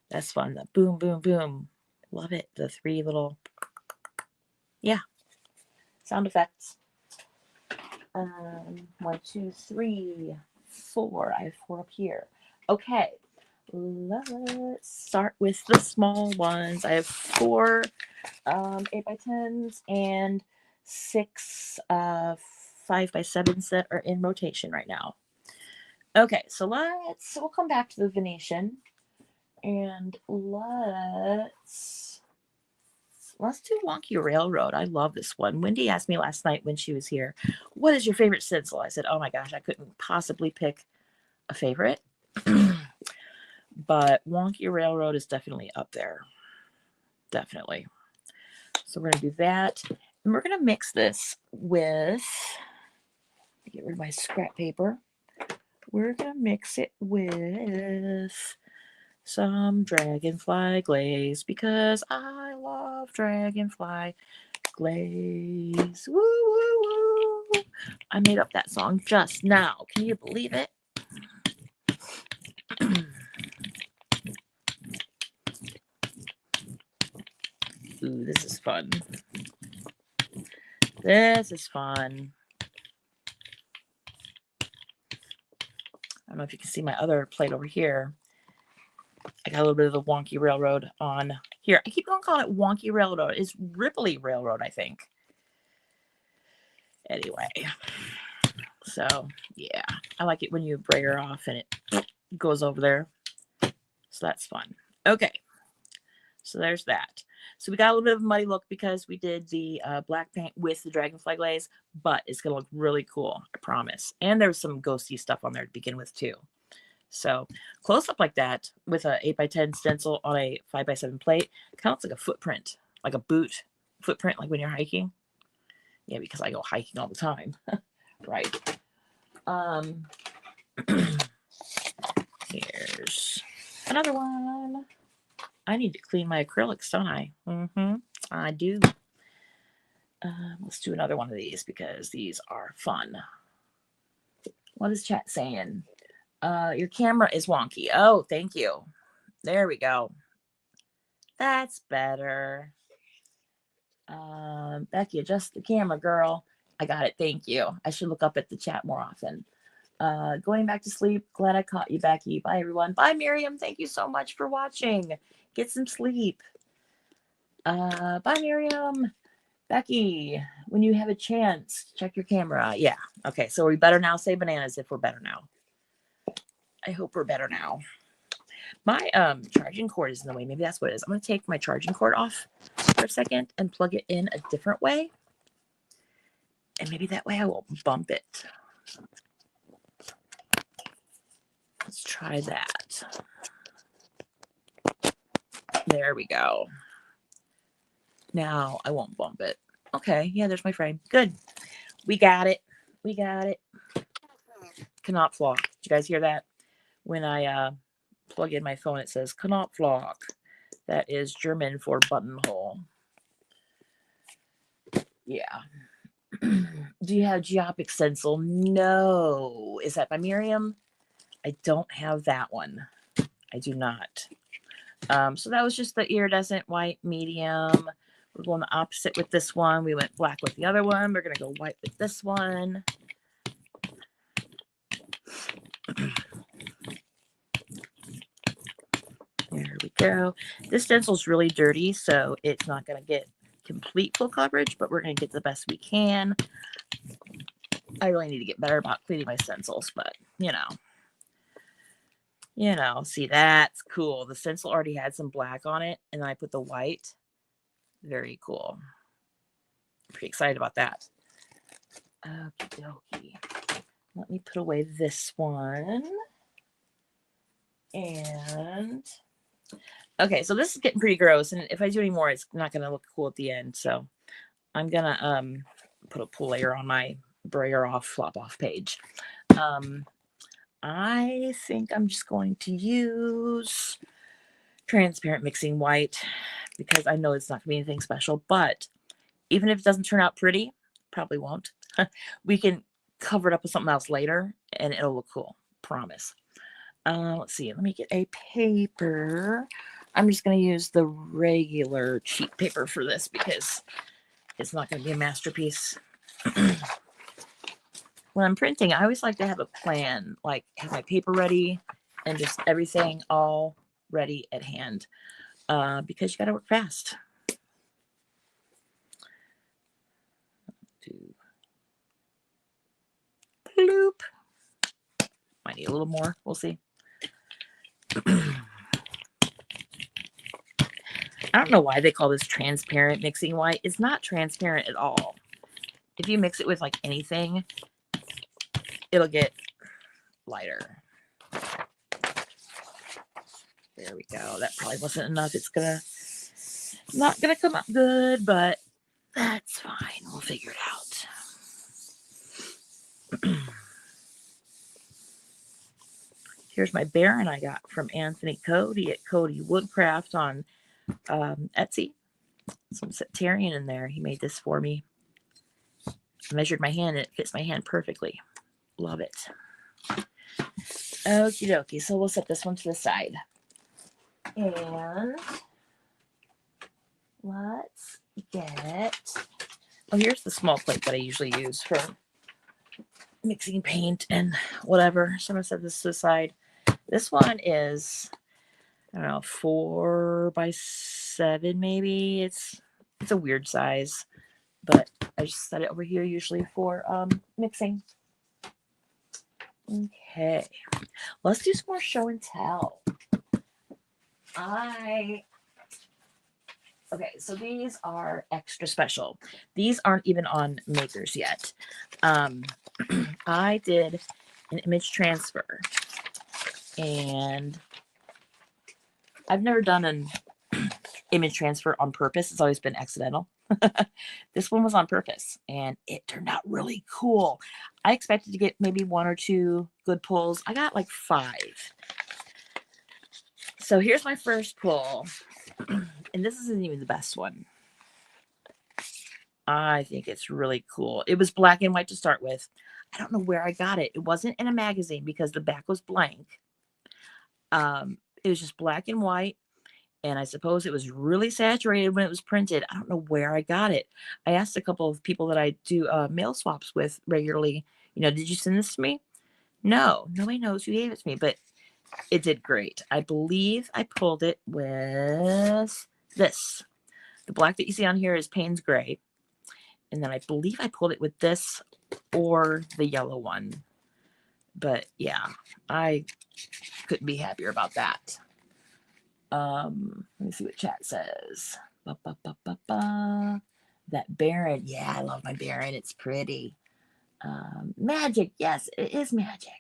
That's fun. The boom, boom, boom. Love it. The 3 little, yeah, sound effects. 1, 2, 3, 4. I have 4 up here. Okay. Let's start with the small ones. I have 4 8x10s and 6 5x7s that are in rotation right now. Okay, so we'll come back to the Venetian, and let's do Wonky Railroad. I love this one. Wendy asked me last night when she was here, what is your favorite stencil? I said, oh my gosh, I couldn't possibly pick a favorite. But Wonky Railroad is definitely up there. Definitely. So we're going to do that. And we're going to mix this with, get rid of my scrap paper. We're going to mix it with some Dragonfly glaze because I love Dragonfly glaze. Woo, woo, woo. I made up that song just now. Can you believe it? Ooh, this is fun. This is fun. I don't know if you can see my other plate over here. I got a little bit of the Wonky Railroad on here. I keep on calling it Wonky Railroad. It's Ripley Railroad, I think. Anyway. So, yeah. I like it when you brayer off and it goes over there. So that's fun. Okay. So there's that. So we got a little bit of a muddy look because we did the black paint with the dragonfly glaze, but it's going to look really cool, I promise. And there's some ghosty stuff on there to begin with too. So close up like that with a 8x10 stencil on a 5x7 plate, kind of looks like a footprint, like a boot footprint, like when you're hiking. Yeah, because I go hiking all the time. Right. Here's another one. I need to clean my acrylics, don't I? I do. Let's do another one of these because these are fun. What is chat saying? Your camera is wonky. Oh, thank you. There we go. That's better. Becky, adjust the camera, girl. I got it. Thank you. I should look up at the chat more often. Going back to sleep. Glad I caught you, Becky. Bye, everyone. Bye, Miriam. Thank you so much for watching. Get some sleep. Bye, Miriam. Becky, when you have a chance, check your camera. Yeah. Okay. So are we better now? Say bananas if we're better now. I hope we're better now. My charging cord is in the way. Maybe that's what it is. I'm going to take my charging cord off for a second and plug it in a different way. And maybe that way I won't bump it. Let's try that. There we go. Now I won't bump it. Okay. Yeah, there's my frame. Good. We got it. We got it. Knopfloch. Did you guys hear that? When I plug in my phone, it says Knopfloch. That is German for buttonhole. Yeah. Do you have Geopic Stencil? No. Is that by Miriam? I don't have that one. I do not. So that was just the iridescent white medium. We're going the opposite with this one. We went black with the other one. We're going to go white with this one. There we go. This stencil's really dirty, so it's not going to get complete full coverage, but we're going to get the best we can. I really need to get better about cleaning my stencils, but you know, see, that's cool. The stencil already had some black on it, and then I put the white. Very cool. Pretty excited about that. Okie dokie. Let me put away this one. And okay, so this is getting pretty gross, and if I do any more, it's not going to look cool at the end. So I'm gonna put a pull layer on my brayer off flop off page. I think I'm just going to use transparent mixing white because I know it's not gonna be anything special, but even if it doesn't turn out pretty, probably won't. We can cover it up with something else later and it'll look cool. Promise. Let's see. Let me get a paper. I'm just going to use the regular cheap paper for this because it's not going to be a masterpiece. When I'm printing, I always like to have a plan, like have my paper ready and just everything all ready at hand because you got to work fast. Bloop. Might need a little more. We'll see. I don't know why they call this transparent mixing white. It's not transparent at all. If you mix it with like anything, it'll get lighter. There we go. That probably wasn't enough. It's not gonna come out good, but that's fine. We'll figure it out. Here's my Baron I got from Anthony Cody at Cody Woodcraft on Etsy. Some Septarian in there. He made this for me. I measured my hand and it fits my hand perfectly. Love it. Okie dokie. So we'll set this one to the side. And let's get... Oh, here's the small plate that I usually use for mixing paint and whatever. So I'm going to set this to the side. This one is, I don't know, 4x7 maybe. It's a weird size, but I just set it over here usually for mixing. Okay. Let's do some more show and tell. Okay, so these are extra special. These aren't even on Makers yet. I did an image transfer, and I've never done an image transfer on purpose. It's always been accidental. This one was on purpose, and it turned out really cool. I expected to get maybe 1 or 2 good pulls. I got like 5. So here's my first pull, and this isn't even the best one. I think it's really cool. It was black and white to start with. I don't know where I got it. It wasn't in a magazine because the back was blank. It was just black and white, and I suppose it was really saturated when it was printed. I don't know where I got it. I asked a couple of people that I do mail swaps with regularly, did you send this to me? No, nobody knows who gave it to me, but it did great. I believe I pulled it with this. The black that you see on here is Payne's Gray. And then I believe I pulled it with this or the yellow one. But yeah, I couldn't be happier about that. Let me see what chat says. That Baron. Yeah, I love my Baron. It's pretty. Magic. Yes, it is magic.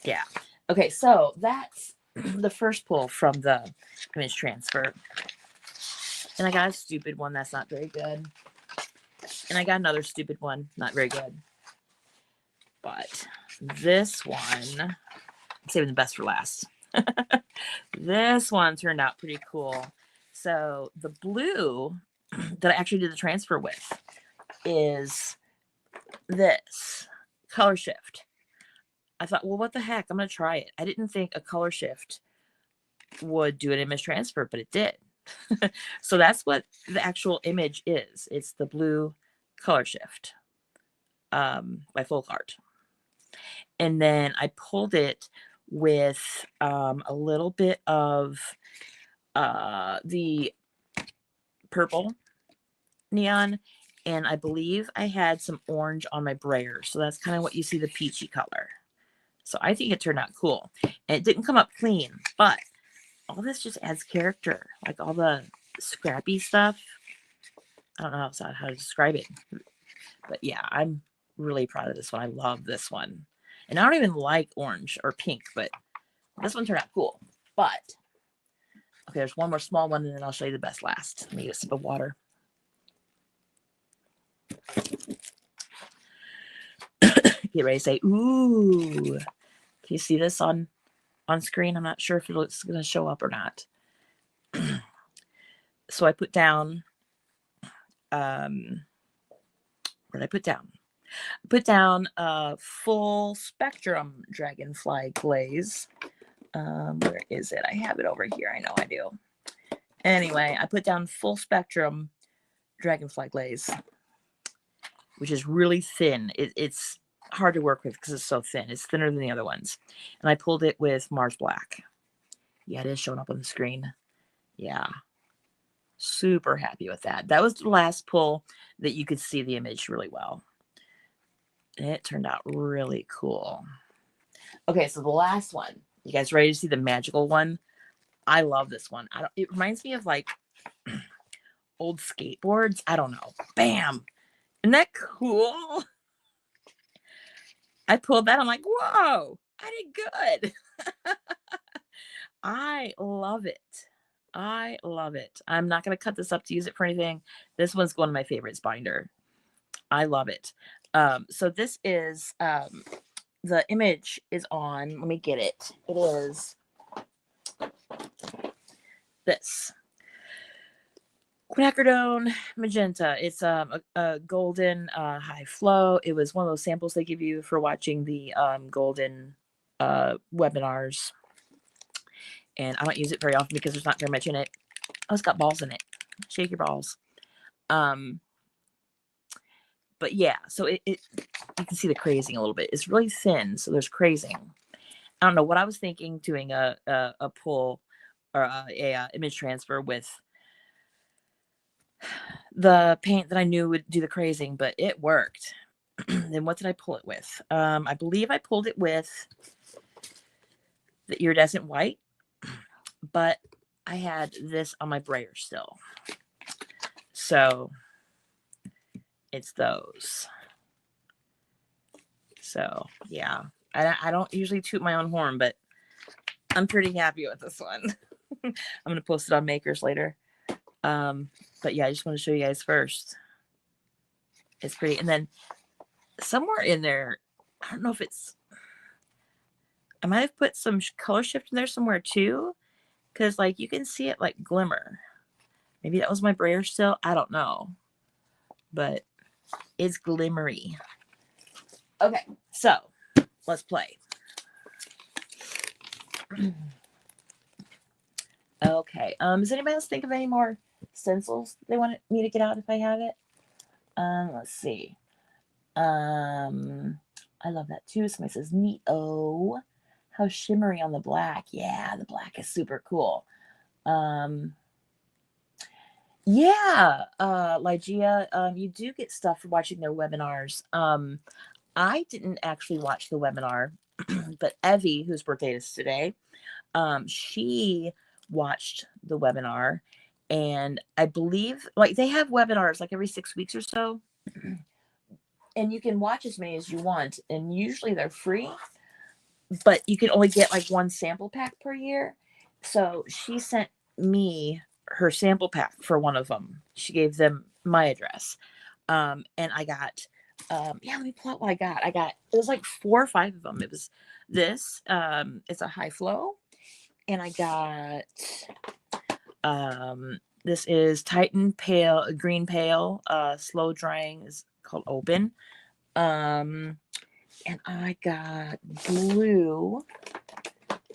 Yeah. Okay, so that's the first pull from the image transfer. And I got a stupid one that's not very good. And I got another stupid one, not very good. But this one, I'm saving the best for last. This one turned out pretty cool. So the blue that I actually did the transfer with is this Color Shift. I thought, well, what the heck? I'm going to try it. I didn't think a Color Shift would do an image transfer, but it did. So that's what the actual image is. It's the blue Color Shift by Folk Art. And then I pulled it with a little bit of the purple neon, and I believe I had some orange on my brayer. So that's kind of what you see, the peachy color. So I think it turned out cool. And it didn't come up clean, but all this just adds character. Like all the scrappy stuff. I don't know how to describe it. But yeah, I'm really proud of this one. I love this one. And I don't even like orange or pink, but this one turned out cool. But, okay, there's one more small one, and then I'll show you the best last. Let me get a sip of water. Get ready to say, ooh. Can you see this on screen? I'm not sure if it's going to show up or not. So I put down, what did I put down? I put down a full spectrum Dragonfly glaze. Where is it? I have it over here. I know I do. Anyway, I put down full spectrum Dragonfly glaze, which is really thin. It's hard to work with because it's so thin. It's thinner than the other ones. And I pulled it with Mars Black. Yeah, it is showing up on the screen. Yeah. Super happy with that. That was the last pull that you could see the image really well. And it turned out really cool. Okay, so the last one. You guys ready to see the magical one? I love this one. It reminds me of like old skateboards. I don't know. Bam. Isn't that cool? I pulled that. I'm like, whoa, I did good. I love it. I love it. I'm not going to cut this up to use it for anything. This one's one of my favorites binder. I love it. So this is, the image is on, let me get it. It is this. Quinacridone magenta. It's a golden high flow. It was one of those samples they give you for watching the golden webinars. And I don't use it very often because there's not very much in it. Oh, it's got balls in it. Shake your balls. But yeah, so it you can see the crazing a little bit. It's really thin, so there's crazing. I don't know what I was thinking doing a pull or a image transfer with the paint that I knew would do the crazing, but it worked. Then what did I pull it with? I believe I pulled it with the iridescent white, but I had this on my brayer still. So it's those. So yeah, I don't usually toot my own horn, but I'm pretty happy with this one. I'm going to post it on Makers later. But yeah, I just want to show you guys first. It's pretty. And then somewhere in there, I don't know if it's, I might have put some color shift in there somewhere too. Because like you can see it like glimmer. Maybe that was my brayer still. I don't know. But it's glimmery. Okay, so let's play. Okay. Does anybody else think of any more stencils they want me to get out if I have it? Let's see. I love that too. Somebody says neat. Oh, how shimmery on the black. Yeah, the black is super cool. Yeah, Lygia, you do get stuff for watching their webinars. I didn't actually watch the webinar, but Evie, whose birthday is today, she watched the webinar, and I believe like they have webinars like every 6 weeks or so, and you can watch as many as you want, and usually they're free, but you can only get like one sample pack per year. So she sent me her sample pack for one of them. She gave them my address, and I got yeah, let me pull out what I got. It was like 4 or 5 of them. It was this, it's a high flow, and I got this is Titan Pale Green Pale, slow drying, is called Open. And I got blue.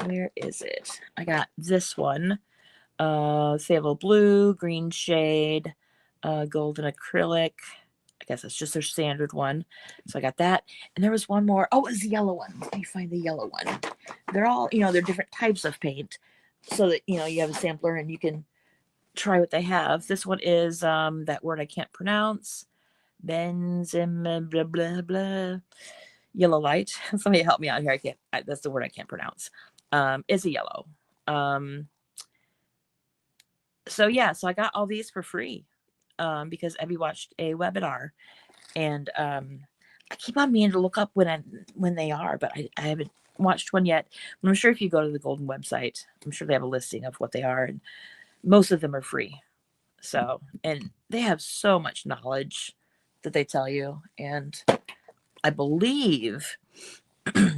Where is it? I got this one. Sable blue, green shade, golden acrylic. I guess it's just their standard one. So I got that. And there was one more. Oh, it was the yellow one. Let me find the yellow one. They're all, they're different types of paint. So that, you have a sampler and you can try what they have. This one is that word I can't pronounce. Benzim blah blah blah. Yellow light. Somebody help me out here. That's the word I can't pronounce. It's a yellow. So yeah, so I got all these for free because Evie watched a webinar, and I keep on meaning to look up when they are, but I haven't watched one yet. But I'm sure if you go to the Golden website, I'm sure they have a listing of what they are, and most of them are free. So, and they have so much knowledge that they tell you, and I believe,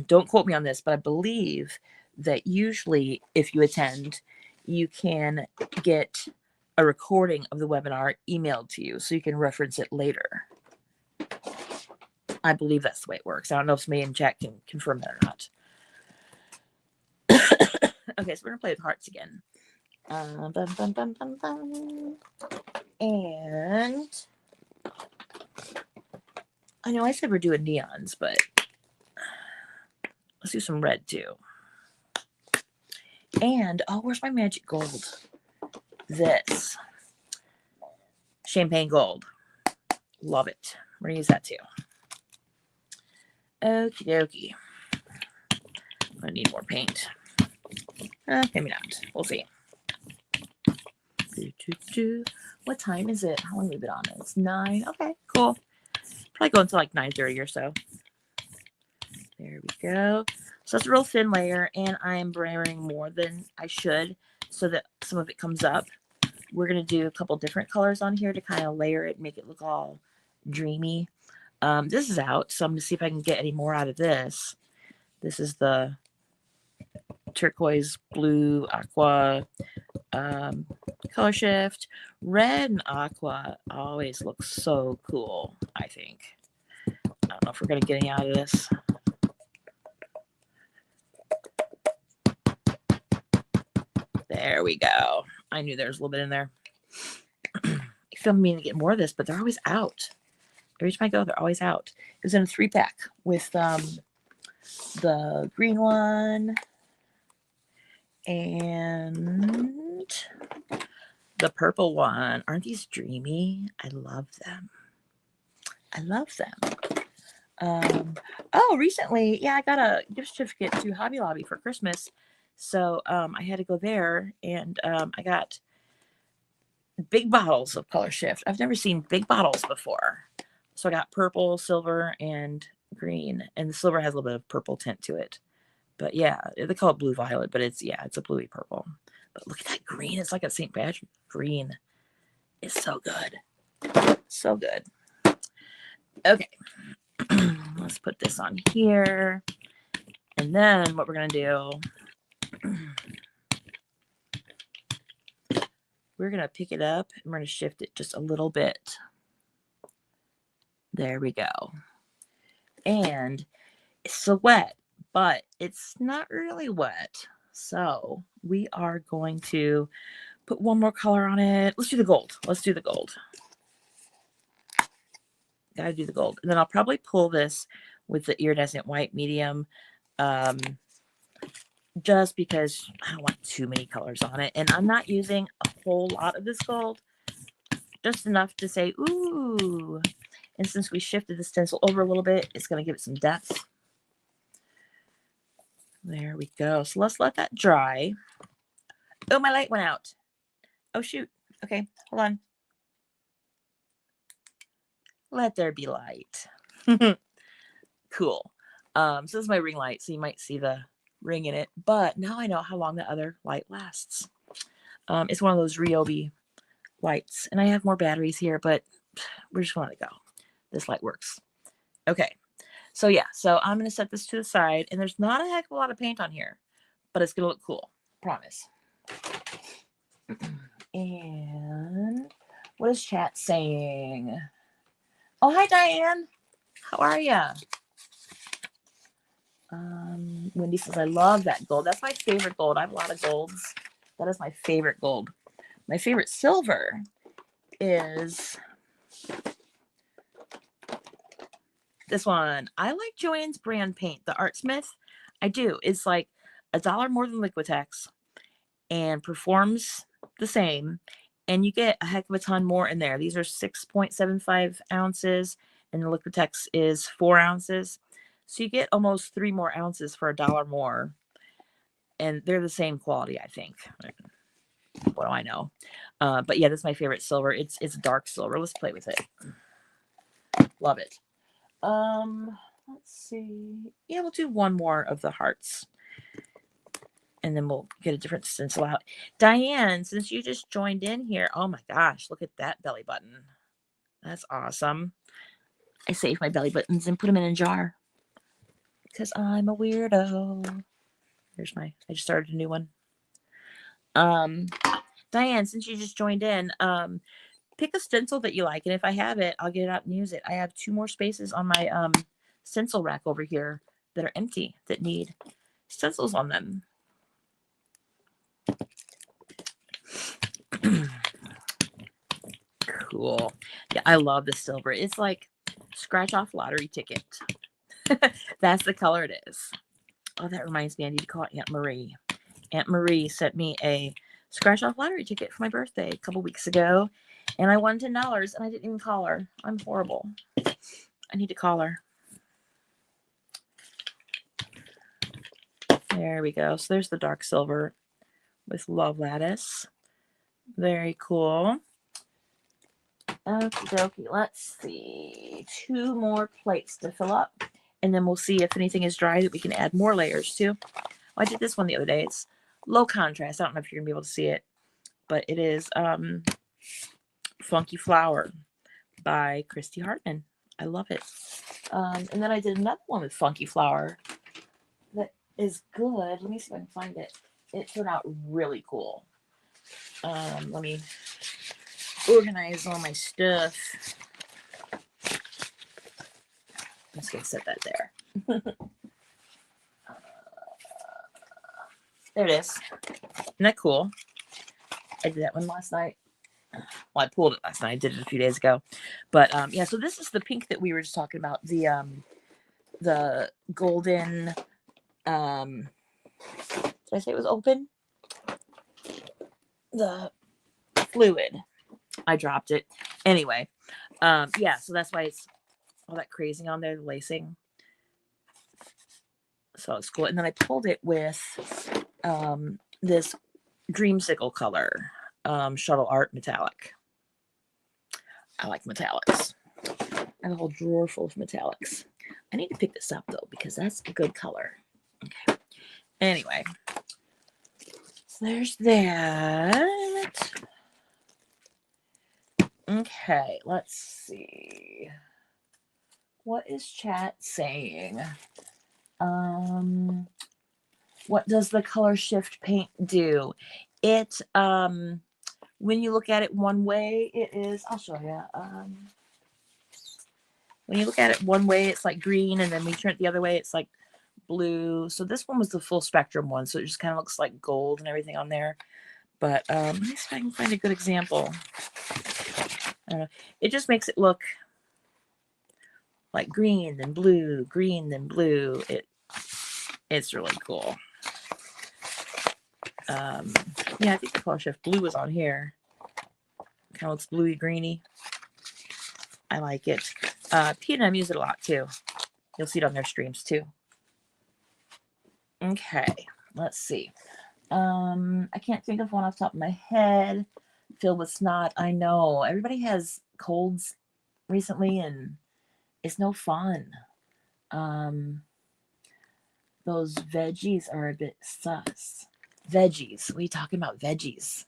don't quote me on this, but I believe that usually if you attend, you can get a recording of the webinar emailed to you so you can reference it later. I believe that's the way it works. I don't know if somebody in chat can confirm that or not. Okay, so we're going to play with hearts again. Bum, bum, bum, bum, bum. And I know I said we're doing neons, but let's do some red too. And, oh, where's my magic gold? This. Champagne gold. Love it. We're going to use that too. Okie dokie. I'm going to need more paint. Maybe not. We'll see. What time is it? How long have we been on it? It's 9. Okay, cool. Probably go until like 9:30 or so. There we go. So it's a real thin layer, and I am brayering more than I should so that some of it comes up. We're going to do a couple different colors on here to kind of layer it, make it look all dreamy. This is out, so I'm going to see if I can get any more out of this. This is the turquoise, blue, aqua color shift. Red and aqua always look so cool, I think. I don't know if we're going to get any out of this. There we go. I knew there was a little bit in there. I feel meaning to get more of this, but they're always out. Every time I go, they're always out. It was in a 3-pack with the green one and the purple one. Aren't these dreamy? I love them. I love them. Oh, recently, yeah, I got a gift certificate to Hobby Lobby for Christmas. So I had to go there, and I got big bottles of Color Shift. I've never seen big bottles before. So I got purple, silver, and green. And the silver has a little bit of purple tint to it. But yeah, they call it blue violet, but it's a bluey purple. But look at that green. It's like a St. Patrick green. It's so good. So good. Okay. Let's put this on here. And then what we're going to do, we're going to pick it up and we're going to shift it just a little bit. There we go. And it's so wet, but it's not really wet. So we are going to put one more color on it. Let's do the gold. Let's do the gold. Gotta do the gold. And then I'll probably pull this with the iridescent white medium, just because I don't want too many colors on it. And I'm not using a whole lot of this gold, just enough to say, ooh. And since we shifted the stencil over a little bit, it's going to give it some depth. There we go. So let's let that dry. Oh, my light went out. Oh, shoot. Okay, hold on. Let there be light. Cool. So this is my ring light, so you might see the ring in it. But now I know how long the other light lasts. It's one of those Ryobi lights. And I have more batteries here, but we're just going to go. This light works. Okay. So yeah, so I'm going to set this to the side. And there's not a heck of a lot of paint on here, but it's going to look cool. Promise. And what is chat saying? Oh, hi, Diane. How are you? Wendy says, I love that gold. That's my favorite gold. I have a lot of golds. That is my favorite gold. My favorite silver is this one. I like Joann's brand paint, the Artsmith. I do. It's like $1 more than Liquitex and performs the same. And you get a heck of a ton more in there. These are 6.75 ounces and the Liquitex is 4 ounces. So you get almost 3 more ounces for $1 more. And they're the same quality, I think. What do I know? But yeah, this is my favorite silver. It's dark silver. Let's play with it. Love it. Let's see. Yeah, we'll do one more of the hearts. And then we'll get a different stencil out. Diane, since you just joined in here, oh my gosh, look at that belly button. That's awesome. I save my belly buttons and put them in a jar because I'm a weirdo. There's I just started a new one. Diane, since you just joined in, pick a stencil that you like. And if I have it, I'll get it out and use it. I have 2 more spaces on my stencil rack over here that are empty that need stencils on them. Cool. Yeah, I love the silver. It's like scratch off lottery ticket. That's the color it is. Oh, that reminds me, I need to call Aunt Marie. Aunt Marie sent me a scratch off lottery ticket for my birthday a couple weeks ago, and I won $10 and I didn't even call her. I'm horrible. I need to call her. There we go. So there's the dark silver with Love Lattice. Very cool. Okie dokie. Let's see. 2 more plates to fill up. And then we'll see if anything is dry that we can add more layers to. Oh, I did this one the other day. It's low contrast. I don't know if you're going to be able to see it. But it is Funky Flower by Christy Hartman. I love it. And then I did another one with Funky Flower that is good. Let me see if I can find it. It turned out really cool. Let me organize all my stuff. I'm just going to set that there. There it is. Isn't that cool? I did that one last night. Well, I pulled it last night. I did it a few days ago. But yeah, so this is the pink that we were just talking about. The golden, did I say it was open? The fluid. I dropped it. Anyway, yeah, so that's why it's all that crazing on there, the lacing. So it's cool. And then I pulled it with this Dreamsicle color, Shuttle Art Metallic. I like metallics. I have a whole drawer full of metallics. I need to pick this up though, because that's a good color. Okay. Anyway, so there's that. Okay, let's see. What is chat saying? What does the color shift paint do? It, when you look at it one way, it is, I'll show you. When you look at it one way, it's like green, and then we turn it the other way, it's like blue. So this one was the full spectrum one, so it just kind of looks like gold and everything on there. But let me see if I can find a good example. I don't know. It just makes it look like green, then blue, green, then blue. It's really cool. Yeah, I think the color shift blue is on here. Kind of looks bluey greeny. I like it. P&M use it a lot too. You'll see it on their streams too. Okay, let's see. I can't think of one off the top of my head. Filled with snot. I know everybody has colds recently, and it's no fun. Those veggies are a bit sus. Veggies. What are you talking about? Veggies.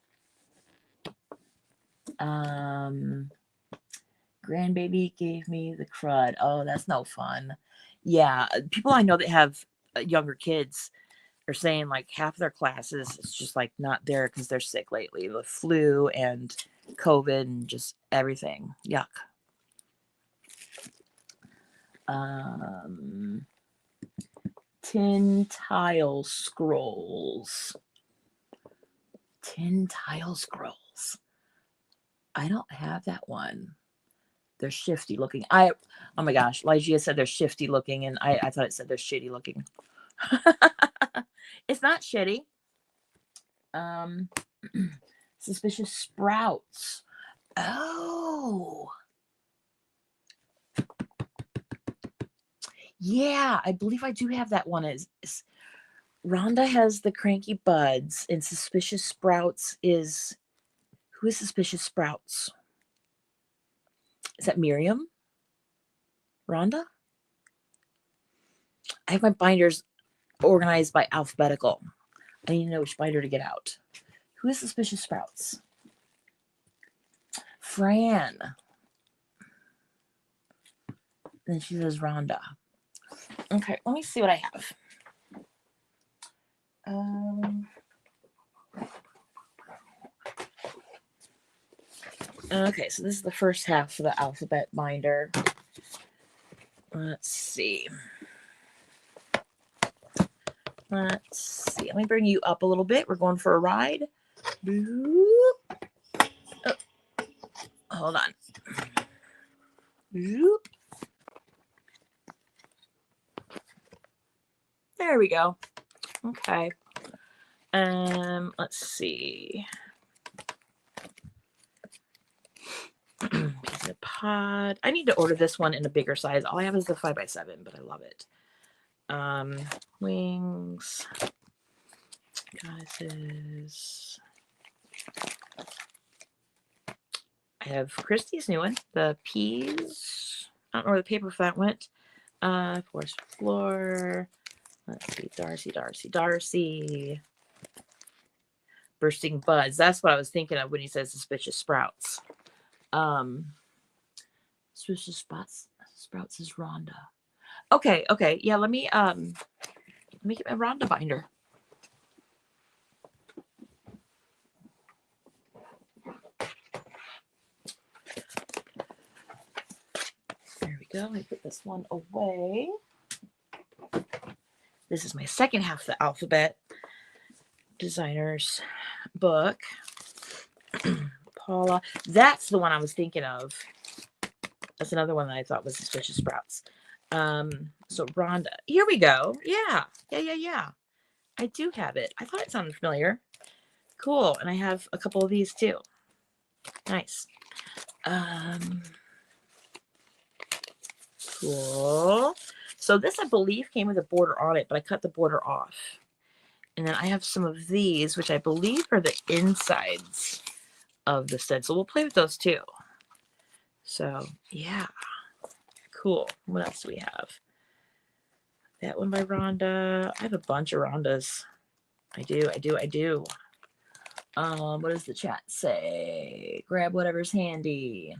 Grandbaby gave me the crud. Oh, that's no fun. Yeah, people I know that have younger kids are saying like half their classes it's just like not there because they're sick lately. The flu and COVID and just everything. Yuck. Tin tile scrolls. Tin tile scrolls. I don't have that one. They're shifty looking. Oh my gosh, Ligia said they're shifty looking, and I thought it said they're shitty looking. It's not shitty. Suspicious Sprouts. Oh. Yeah, I believe I do have that one. Rhonda has the Cranky Buds, and Suspicious Sprouts is... Who is Suspicious Sprouts? Is that Miriam? Rhonda? I have my binders organized by alphabetical. I need to know which binder to get out. Who is Suspicious Sprouts? Fran. Then she says Rhonda. Okay, let me see what I have. Okay, so this is the first half of the alphabet binder. Let's see. Let me bring you up a little bit. We're going for a ride. Oh, hold on. There we go. Okay. Let's see. Piece of pod. I need to order this one in a bigger size. All I have is the 5x7, but I love it. Wings. Goddesses. I have Christie's new one. The peas. I don't know where the paper for that went. Forest floor. Let's see. Darcy. Bursting buds. That's what I was thinking of when he says suspicious sprouts. Suspicious sprouts is Rhonda. Okay. Yeah, let me get my Rhonda binder. There we go. I put this one away. This is my second half of the alphabet designers book. Paula. That's the one I was thinking of. That's another one that I thought was Suspicious Sprouts. So Rhonda. Here we go. Yeah. I do have it. I thought it sounded familiar. Cool. And I have a couple of these too. Nice. Cool. So this, I believe, came with a border on it, but I cut the border off. And then I have some of these, which I believe are the insides of the stencil. We'll play with those too. So yeah, cool. What else do we have? That one by Rhonda. I have a bunch of Rhondas. I do. What does the chat say? Grab whatever's handy.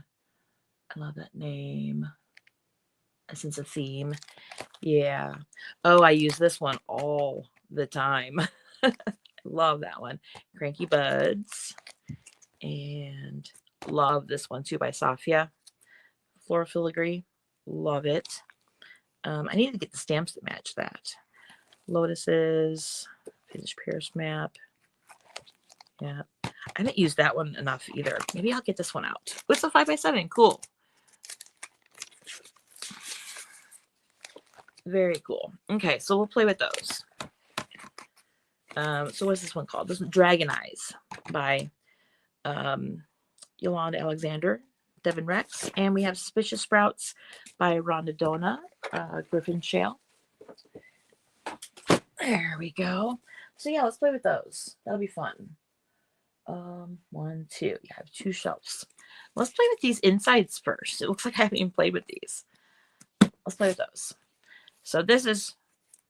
I love that name. Essence of Theme. Yeah. Oh, I use this one all the time. I love that one. Cranky Buds. And love this one too by Safia. Floral Filigree. Love it. I need to get the stamps that match that. Lotuses. Vintage Paris Map. Yeah. I haven't used that one enough either. Maybe I'll get this one out. It's a 5x7. Cool. Very cool. Okay, so we'll play with those. So what's this one called? This is Dragon Eyes by Yolanda Alexander, Devin Rex. And we have Suspicious Sprouts by Rhonda Dona, Griffin Shale. There we go. So yeah, let's play with those. That'll be fun. 1, 2. You have 2 shelves. Let's play with these insides first. It looks like I haven't even played with these. Let's play with those. So this is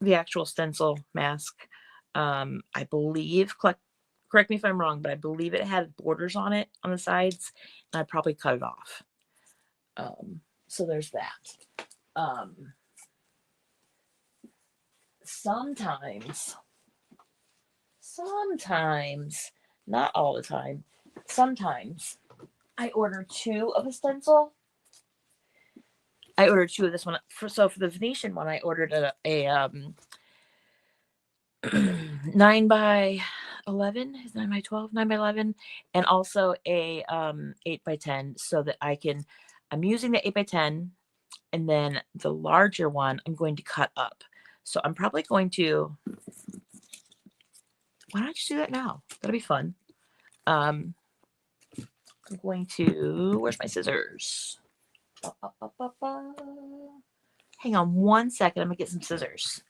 the actual stencil mask. I believe, correct me if I'm wrong, but I believe it had borders on it on the sides, and I probably cut it off. So there's that. Sometimes, not all the time, sometimes I order 2 of a stencil. I ordered 2 of this one. So for the Venetian one, I ordered a 9 by 11, is 9 by 12, 9 by 11, and also a 8 by 10, so that I'm using the 8 by 10, and then the larger one I'm going to cut up. So I'm probably going to, why don't I just do that now? That'll be fun. I'm going to, where's my scissors? Hang on 1 second. I'm gonna get some scissors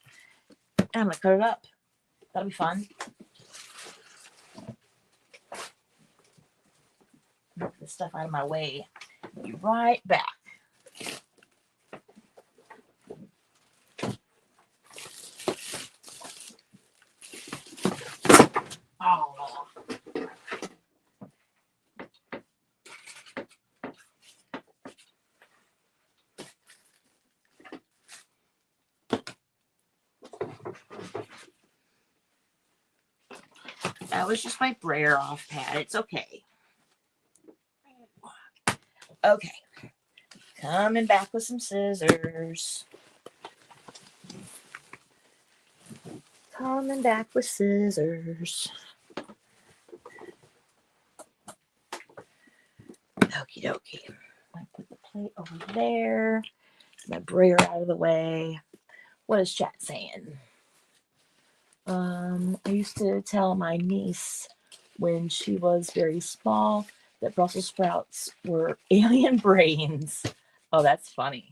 and I'm gonna cut it up. That'll be fun. Get this stuff out of my way. Be right back. Oh. That was just my brayer off pad. It's okay. Okay. Coming back with some scissors. Coming back with scissors. Okie dokie. I put the plate over there. My brayer out of the way. What is chat saying? I used to tell my niece when she was very small that Brussels sprouts were alien brains. Oh, that's funny.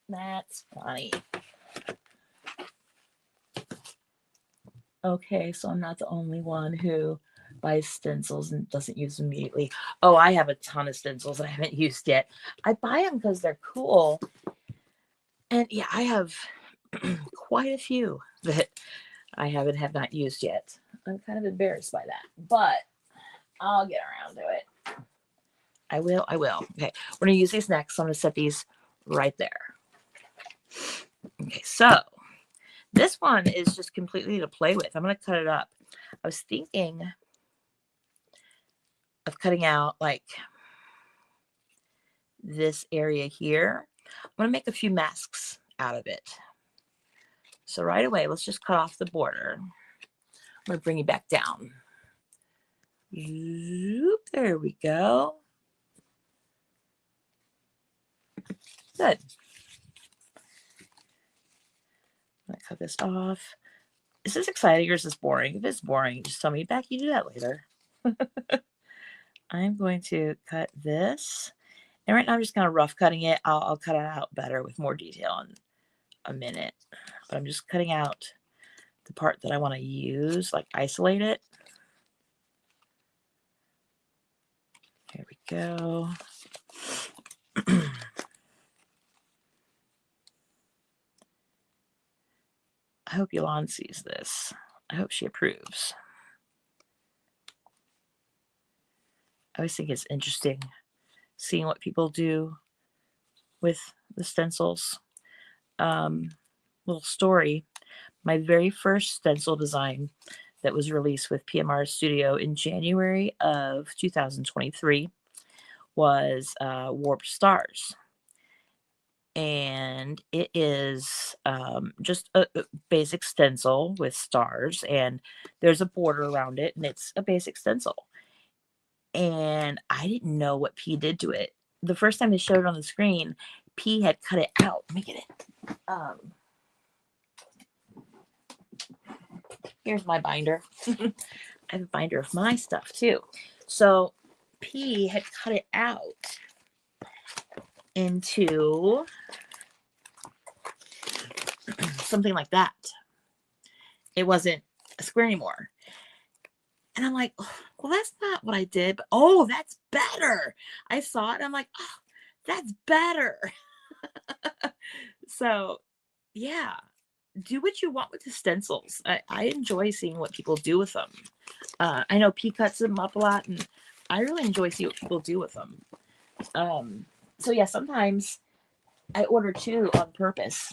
That's funny. Okay, so I'm not the only one who buys stencils and doesn't use them immediately. Oh, I have a ton of stencils that I haven't used yet. I buy them because they're cool. And yeah, I have quite a few that I have not used yet. I'm kind of embarrassed by that, but I'll get around to it. I will. Okay, we're going to use these next. So I'm going to set these right there. Okay, so this one is just completely to play with. I'm going to cut it up. I was thinking of cutting out like this area here. I'm going to make a few masks out of it. So right away, let's just cut off the border. I'm going to bring you back down. Zoop, there we go. Good. I'm going to cut this off. Is this exciting or is this boring? If it's boring, just tell me back. You do that later. I'm going to cut this. And right now I'm just kind of rough cutting it. I'll cut it out better with more detail in a minute. But I'm just cutting out the part that I want to use, like isolate it. Here we go. I hope Yolande sees this. I hope she approves. I always think it's interesting seeing what people do with the stencils. Little story. My very first stencil design that was released with PMR Studio in January of 2023 was Warped Stars. And it is just a basic stencil with stars, and there's a border around it, and it's a basic stencil. And I didn't know what P did to it. The first time they showed it on the screen, P had cut it out. Let me get it. Here's my binder. I have a binder of my stuff too. So P had cut it out into something like that. It wasn't a square anymore. And I'm like, oh, well, that's not what I did. But oh, that's better. I saw it. And I'm like, oh, that's better. So yeah, do what you want with the stencils. I enjoy seeing what people do with them. I know P cuts them up a lot, and I really enjoy seeing what people do with them. So yeah, sometimes I order two on purpose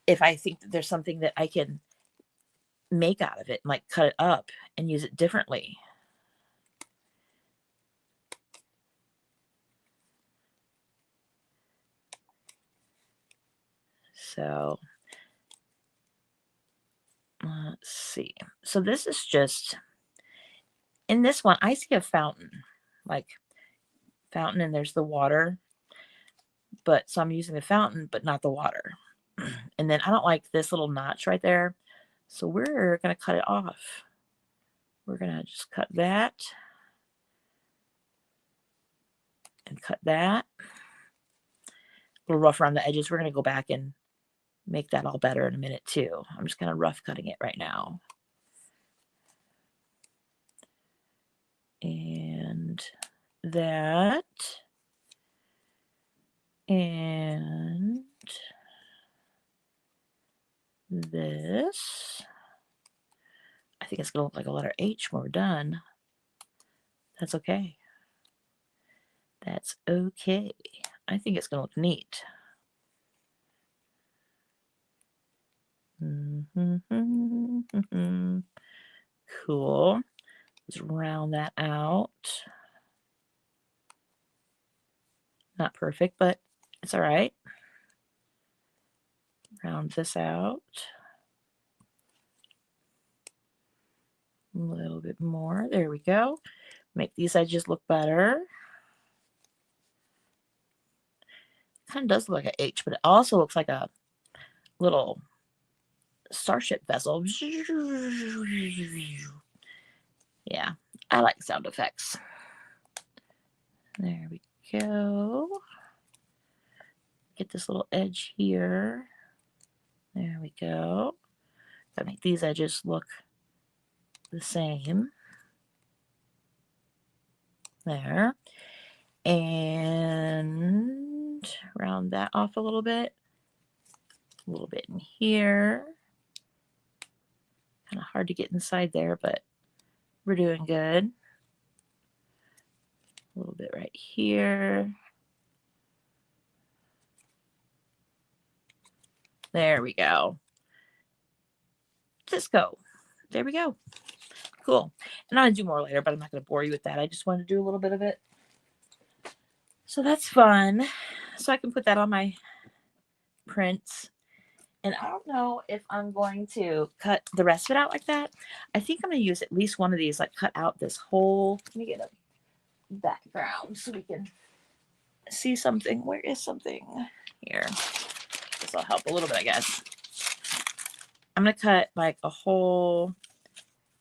if I think that there's something that I can make out of it, like cut it up and use it differently. So let's see. So this is just, in this one, I see a fountain, like fountain, and there's the water. But so I'm using the fountain, but not the water. And then I don't like this little notch right there. So we're going to cut it off. We're going to just cut that. And cut that. A little rough around the edges. We're going to go back and make that all better in a minute too. I'm just kind of rough cutting it right now. And that. And this. I think it's going to look like a letter H when we're done. That's okay. That's okay. I think it's going to look neat. Cool. Let's round that out. Not perfect, but it's all right. Round this out. A little bit more. There we go. Make these edges look better. Kind of does look like an H, but it also looks like a little starship vessel. Yeah, I like sound effects. There we go. Get this little edge here. There we go. Gotta make these edges look the same. There. And round that off a little bit. A little bit in here. Kind of hard to get inside there, but we're doing good. A little bit right here. There we go. Just go. There we go. Cool. And I'm going to do more later, but I'm not going to bore you with that. I just wanted to do a little bit of it. So that's fun. So I can put that on my prints. And I don't know if I'm going to cut the rest of it out like that. I think I'm going to use at least one of these, like cut out this whole, let me get a background so we can see something. Where is something? Here. This will help a little bit, I guess. I'm going to cut like a whole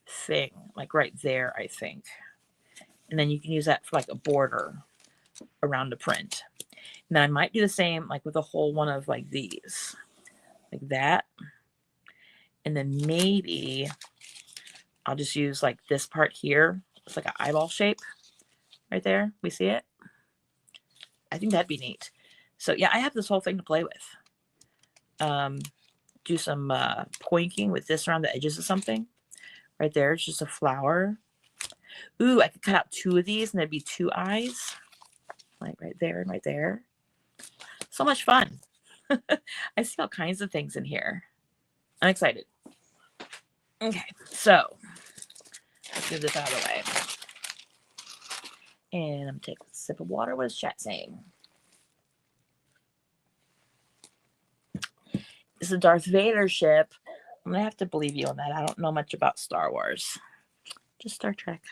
thing, like right there, I think. And then you can use that for like a border around a print. And then I might do the same like with a whole one of like these. Like that. And then maybe I'll just use like this part here. It's like an eyeball shape right there. We see it? I think that'd be neat. So yeah, I have this whole thing to play with. Do some pointing with this around the edges of something. Right there, it's just a flower. Ooh, I could cut out 2 of these and there'd be 2 eyes. Like right there and right there. So much fun. I see all kinds of things in here. I'm excited. Okay, so let's get this out of the way. And I'm going to take a sip of water. What is chat saying? It's a Darth Vader ship. I'm going to have to believe you on that. I don't know much about Star Wars. Just Star Trek.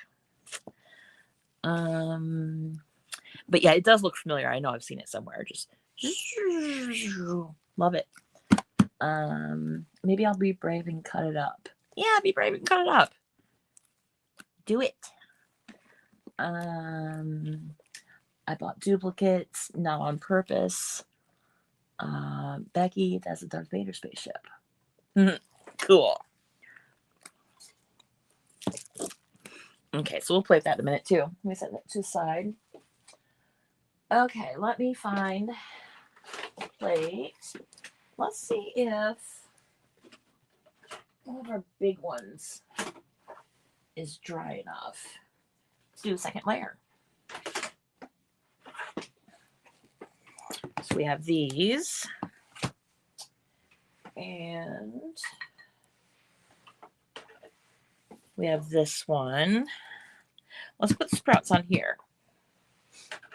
But yeah, it does look familiar. I know I've seen it somewhere. Just love it. Maybe I'll be brave and cut it up. Yeah, be brave and cut it up. Do it. I bought duplicates, not on purpose. Becky, that's a Darth Vader spaceship. Cool. Okay, so we'll play with that in a minute too. Let me set that to the side. Okay, let me find a plate. Let's see if one of our big ones is dry enough. Let's do a second layer. So we have these. And we have this one. Let's put sprouts on here.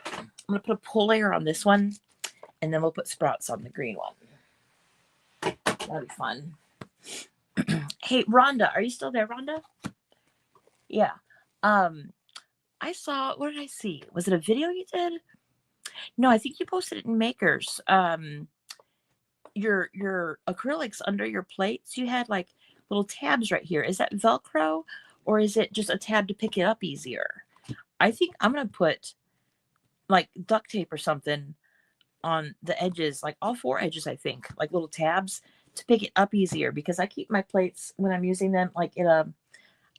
I'm going to put a pull layer on this one, and then we'll put sprouts on the green one. That'll be fun. Hey, Rhonda, are you still there, Rhonda? Yeah. I saw, what did I see? Was it a video you did? No, I think you posted it in Makers. Your acrylics under your plates, you had like little tabs right here. Is that Velcro, or is it just a tab to pick it up easier? I think I'm going to put like duct tape or something on the edges, like all 4 edges, I think, like little tabs to pick it up easier, because I keep my plates when I'm using them like in a,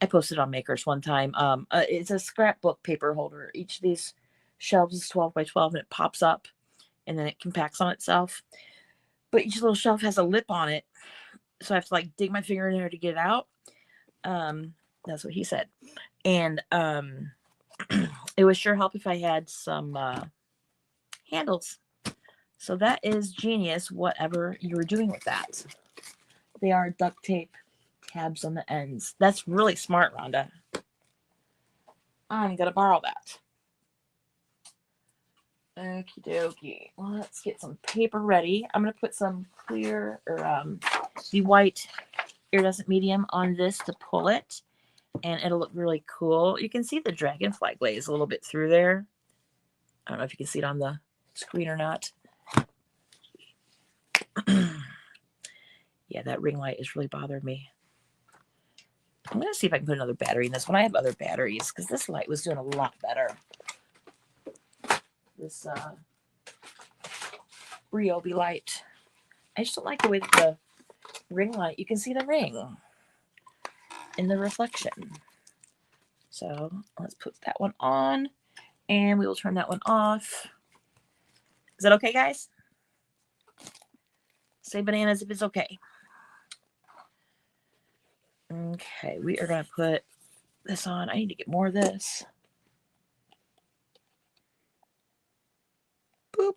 I posted on Makers one time. It's a scrapbook paper holder. Each of these shelves is 12 by 12 and it pops up and then it compacts on itself. But each little shelf has a lip on it. So I have to like dig my finger in there to get it out. That's what he said. And it would sure help if I had some handles. So that is genius, whatever you were doing with that. They are duct tape tabs on the ends. That's really smart, Rhonda. I'm going to borrow that. Okie dokie. Let's get some paper ready. I'm going to put some clear or the white iridescent medium on this to pull it, and it'll look really cool. You can see the dragonfly glaze a little bit through there. I don't know if you can see it on the screen or not. Yeah, that ring light is really bothering me. I'm going to see if I can put another battery in this one. I have other batteries because this light was doing a lot better. This Ryobi light. I just don't like the way that the ring light, you can see the ring in the reflection. So let's put that one on and we will turn that one off. Is that okay, guys? Say bananas if it's okay. Okay, we are going to put this on. I need to get more of this. Boop.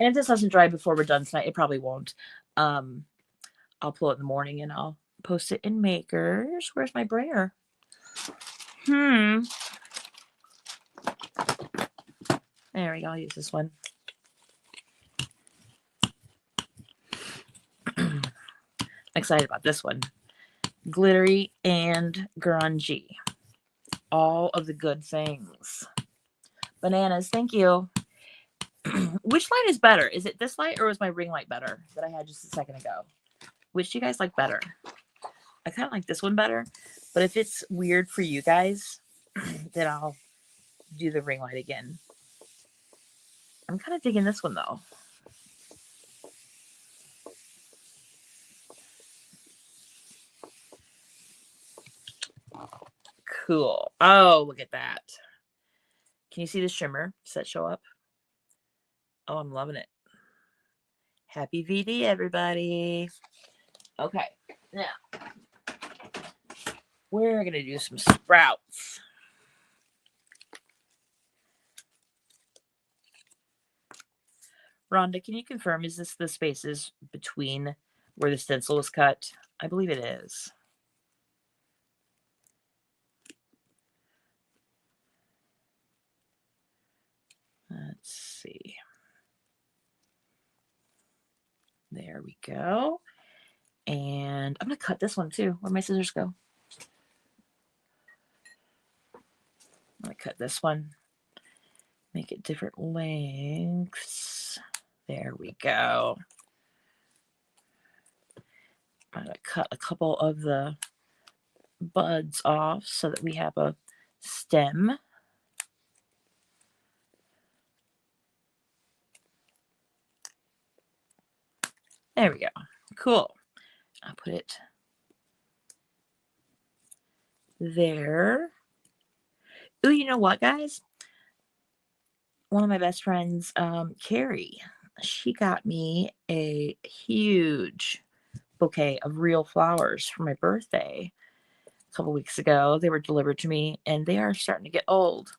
And if this doesn't dry before we're done tonight, it probably won't. I'll pull it in the morning and I'll post it in Makers. Where's my brayer? There we go. I'll use this one. I'm excited about this one. Glittery and grungy. All of the good things. Bananas, thank you. Which light is better? Is it this light or was my ring light better that I had just a second ago? Which do you guys like better? I kind of like this one better, but if it's weird for you guys, then I'll do the ring light again. I'm kind of digging this one though. Cool. Oh, look at that. Can you see the shimmer? Does that show up? Oh, I'm loving it. Happy VD, everybody. Okay, now we're going to do some sprouts. Rhonda, can you confirm, is this the spaces between where the stencil was cut? I believe it is. Let's see. There we go. And I'm going to cut this one too. Where'd my scissors go? I'm going to cut this one. Make it different lengths. There we go. I'm going to cut a couple of the buds off so that we have a stem. There we go. Cool. I'll put it there. Ooh, you know what, guys? One of my best friends, Carrie, she got me a huge bouquet of real flowers for my birthday a couple weeks ago. They were delivered to me, and they are starting to get old.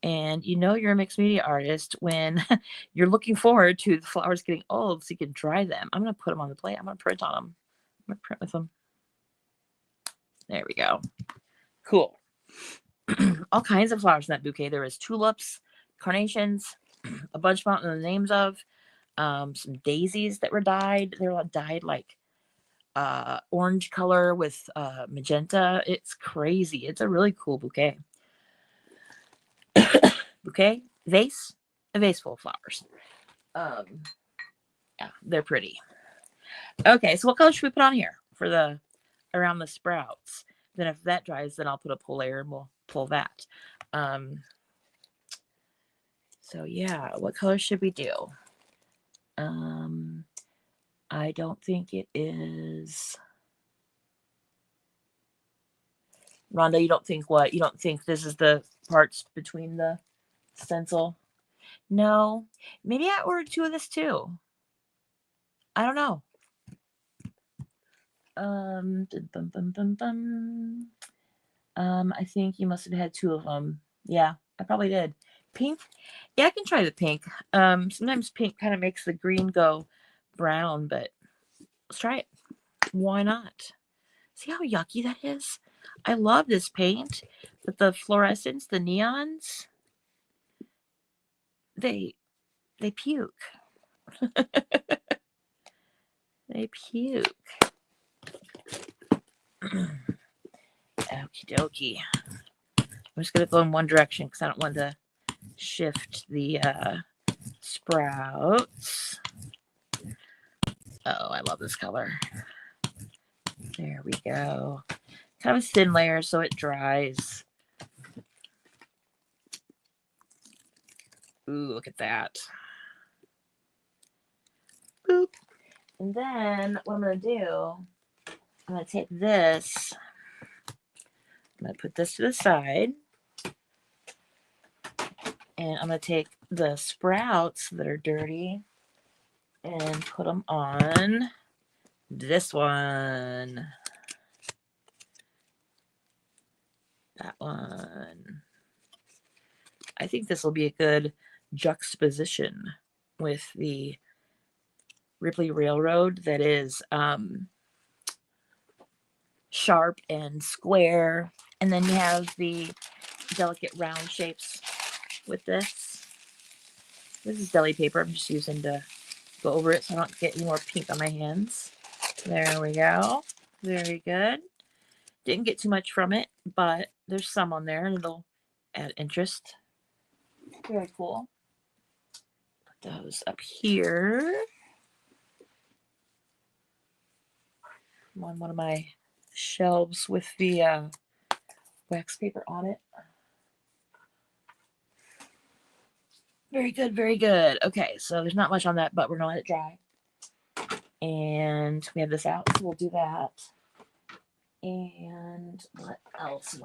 And you know you're a mixed media artist when you're looking forward to the flowers getting old so you can dry them. I'm going to put them on the plate. I'm going to print on them. I'm going to print with them. There we go. Cool. All kinds of flowers in that bouquet. There was tulips, carnations, a bunch of the names of, some daisies that were dyed. They were dyed like orange color with magenta. It's crazy. It's a really cool bouquet. Bouquet, vase, a vase full of flowers. Yeah, they're pretty. Okay, so what color should we put on here for the around the sprouts? Then if that dries, then I'll put a pull layer and we'll pull that. So yeah, what color should we do? I don't think it is. Rhonda, you don't think what? You don't think this is the parts between the stencil? No. Maybe I ordered 2 of this too. I don't know. I think you must have had 2 of them. Yeah, I probably did. Pink? Yeah, I can try the pink. Sometimes pink kind of makes the green go brown, but let's try it. Why not? See how yucky that is? I love this paint, but the fluorescents, the neons, they puke. They puke. Okie dokie. I'm just going to go in one direction because I don't want to shift the sprouts. Oh, I love this color. There we go. Kind of a thin layer so it dries. Ooh, look at that. Boop. And then what I'm going to do, I'm going to take this. I'm going to put this to the side. And I'm going to take the sprouts that are dirty and put them on this one. That one. I think this will be a good juxtaposition with the Ripley Railroad that is sharp and square. And then you have the delicate round shapes with this. This is deli paper I'm just using to go over it so I don't get any more pink on my hands. There we go. Very good. Didn't get too much from it, but there's some on there and it'll add interest. Very cool. Put those up here. On one of my shelves with the wax paper on it. Very good, very good. Okay, so there's not much on that, but we're gonna let it dry. And we have this out, so we'll do that. And what else?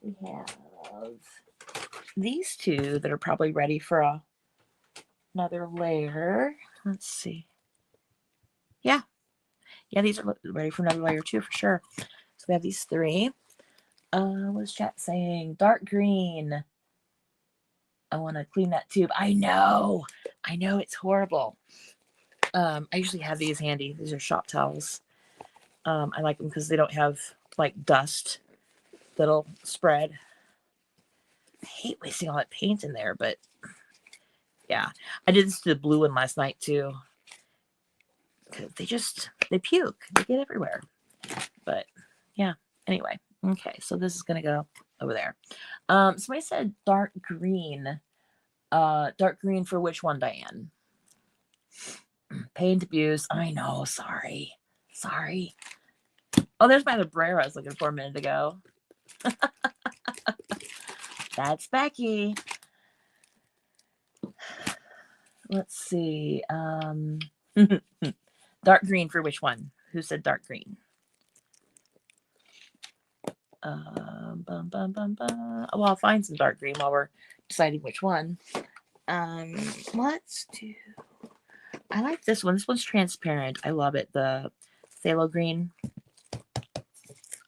We have these two that are probably ready for another layer. Let's see. Yeah, these are ready for another layer too, for sure. So we have these three. What's chat saying? Dark green. I want to clean that tube. I know, it's horrible. I usually have these handy. These are shop towels. I like them because they don't have like dust that'll spread. I hate wasting all that paint in there, but yeah, I did this to the blue one last night too. They puke. They get everywhere. But yeah, anyway. Okay, so this is gonna go over there. Somebody said dark green. Dark green for which one, Diane? Paint abuse. I know. Sorry. Oh, there's my library I was looking for a minute ago. That's Becky. Let's see. Dark green for which one? Who said dark green? Well, I'll find some dark green while we're deciding which one. Let's do. I like this one. This one's transparent. I love it. The phthalo green.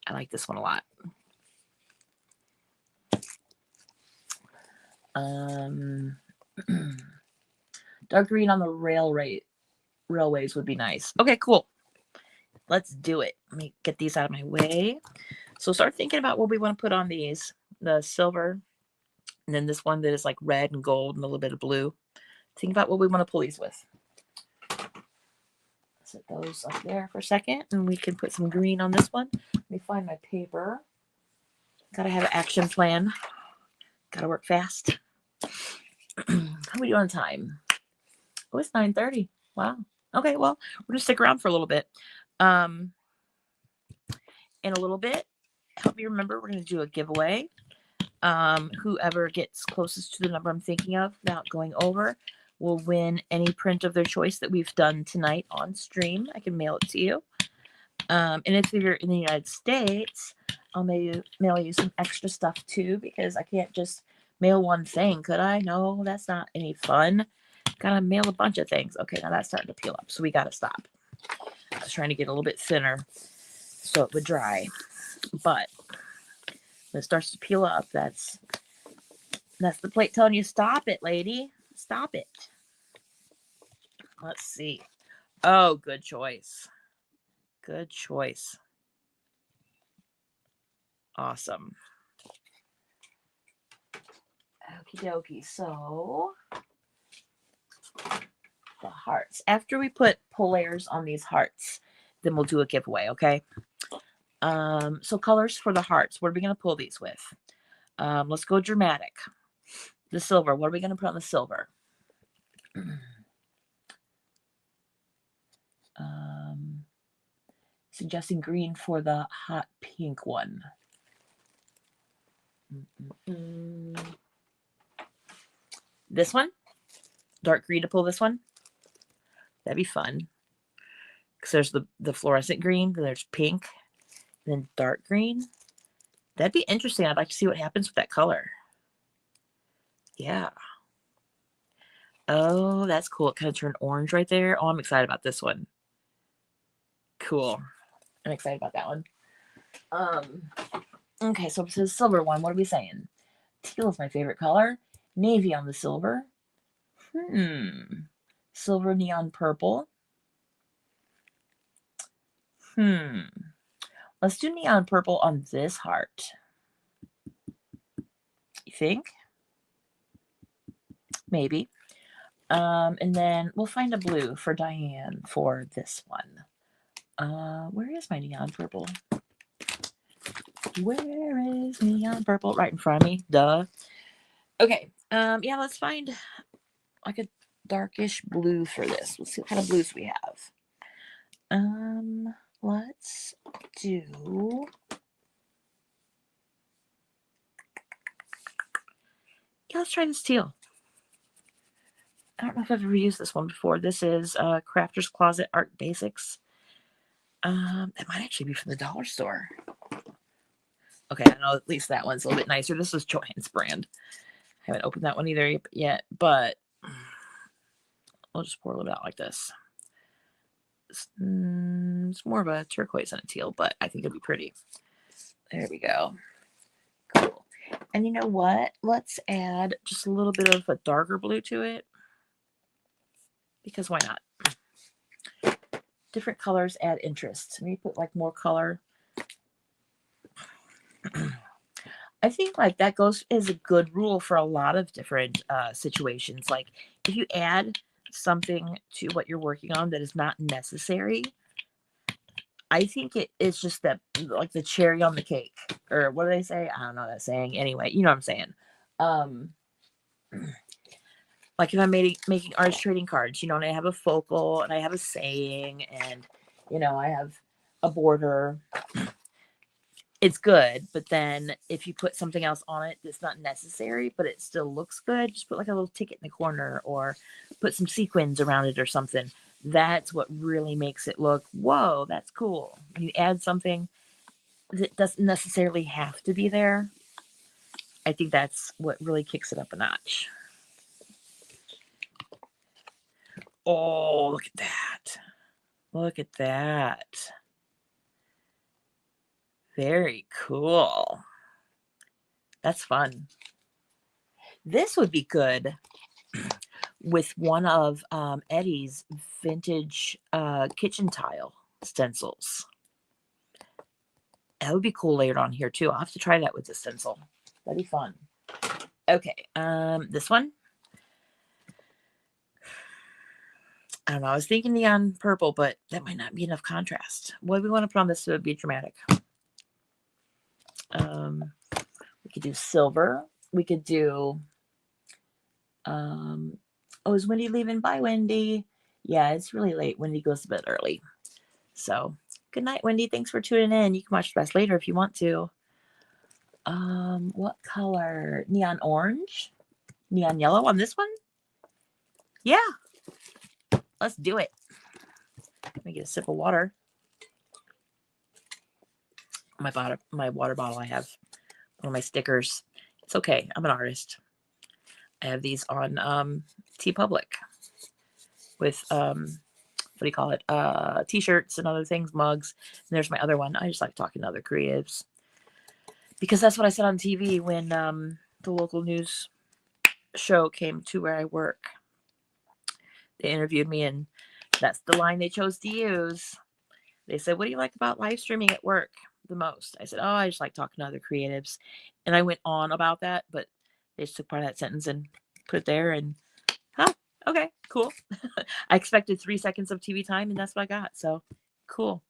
I like this one a lot. Dark green on the railways would be nice. Okay, cool. Let's do it. Let me get these out of my way. So start thinking about what we want to put on these. The silver, and then this one that is like red and gold and a little bit of blue. Think about what we want to pull these with. Set those up there for a second, and we can put some green on this one. Let me find my paper. Gotta have an action plan. Gotta work fast. How are we doing on time? Oh, it's 9:30. Wow. Okay, well, we're gonna stick around for a little bit. In a little bit, help me remember, we're gonna do a giveaway. Whoever gets closest to the number I'm thinking of without going over will win any print of their choice that we've done tonight on stream. I can mail it to you. And if you're in the United States, I'll mail you some extra stuff too, because I can't just mail one thing, could I? No, that's not any fun. Gotta mail a bunch of things. Okay, now that's starting to peel up, so we gotta stop. I was trying to get a little bit thinner so it would dry, but when it starts to peel up, that's the plate telling you, stop it, lady. Stop it. Let's see. Oh, good choice. Good choice. Awesome. Okie dokie. So the hearts. After we put pull layers on these hearts, then we'll do a giveaway, okay? So colors for the hearts. What are we going to pull these with? Let's go dramatic. The silver. What are we going to put on the silver? Suggesting green for the hot pink one. This one? Dark green to pull this one? That'd be fun. Because there's the fluorescent green, then there's pink, then dark green. That'd be interesting. I'd like to see what happens with that color. Yeah. Oh, that's cool. It kind of turned orange right there. Oh, I'm excited about this one. Cool. I'm excited about that one. Okay, so it's the silver one. What are we saying? Teal is my favorite color. Navy on the silver. Silver neon purple. Let's do neon purple on this heart. You think? Maybe. And then we'll find a blue for Diane for this one. Where is my neon purple? Where is neon purple? Right in front of me. Duh. Okay. Yeah, let's find like a darkish blue for this. Let's see what kind of blues we have. Let's do. Yeah, let's try this teal. I don't know if I've ever used this one before. This is Crafter's Closet Art Basics. It might actually be from the dollar store. Okay, I know at least that one's a little bit nicer. This was Joann's brand. I haven't opened that one either yet, but we'll just pour a little bit out like this. It's more of a turquoise than a teal, but I think it'll be pretty. There we go. Cool. And you know what? Let's add just a little bit of a darker blue to it. Because why not? Different colors add interest. Maybe put like more color. I think like that is a good rule for a lot of different situations. Like if you add something to what you're working on that is not necessary, I think it is just that like the cherry on the cake, or what do they say? I don't know that saying. Anyway, you know what I'm saying. Like if I'm making arts trading cards, you know, and I have a focal and I have a saying and, you know, I have a border. It's good, but then if you put something else on it that's not necessary, but it still looks good, just put like a little ticket in the corner or put some sequins around it or something. That's what really makes it look, whoa, that's cool. You add something that doesn't necessarily have to be there. I think that's what really kicks it up a notch. Oh, look at that. Look at that. Very cool. That's fun. This would be good with one of Eddie's vintage kitchen tile stencils. That would be cool layered on here too. I'll have to try that with the stencil. That'd be fun. Okay, this one. I don't know. I was thinking neon purple, but that might not be enough contrast. What do we want to put on this so it would be dramatic? We could do silver. We could do, oh, is Wendy leaving? Bye, Wendy. Yeah, it's really late. Wendy goes to bed early. So good night, Wendy. Thanks for tuning in. You can watch the rest later if you want to. What color? Neon orange? Neon yellow on this one? Yeah. Let's do it. Let me get a sip of water. My water bottle, I have one of my stickers. It's okay. I'm an artist. I have these on TeePublic with what do you call it? T-shirts and other things, mugs. And there's my other one. I just like talking to other creatives because that's what I said on TV when the local news show came to where I work. They interviewed me, and that's the line they chose to use. They said, "What do you like about live streaming at work the most?" I said, "Oh, I just like talking to other creatives." And I went on about that, but they just took part of that sentence and put it there. And okay, cool. I expected 3 seconds of TV time, and that's what I got. So cool.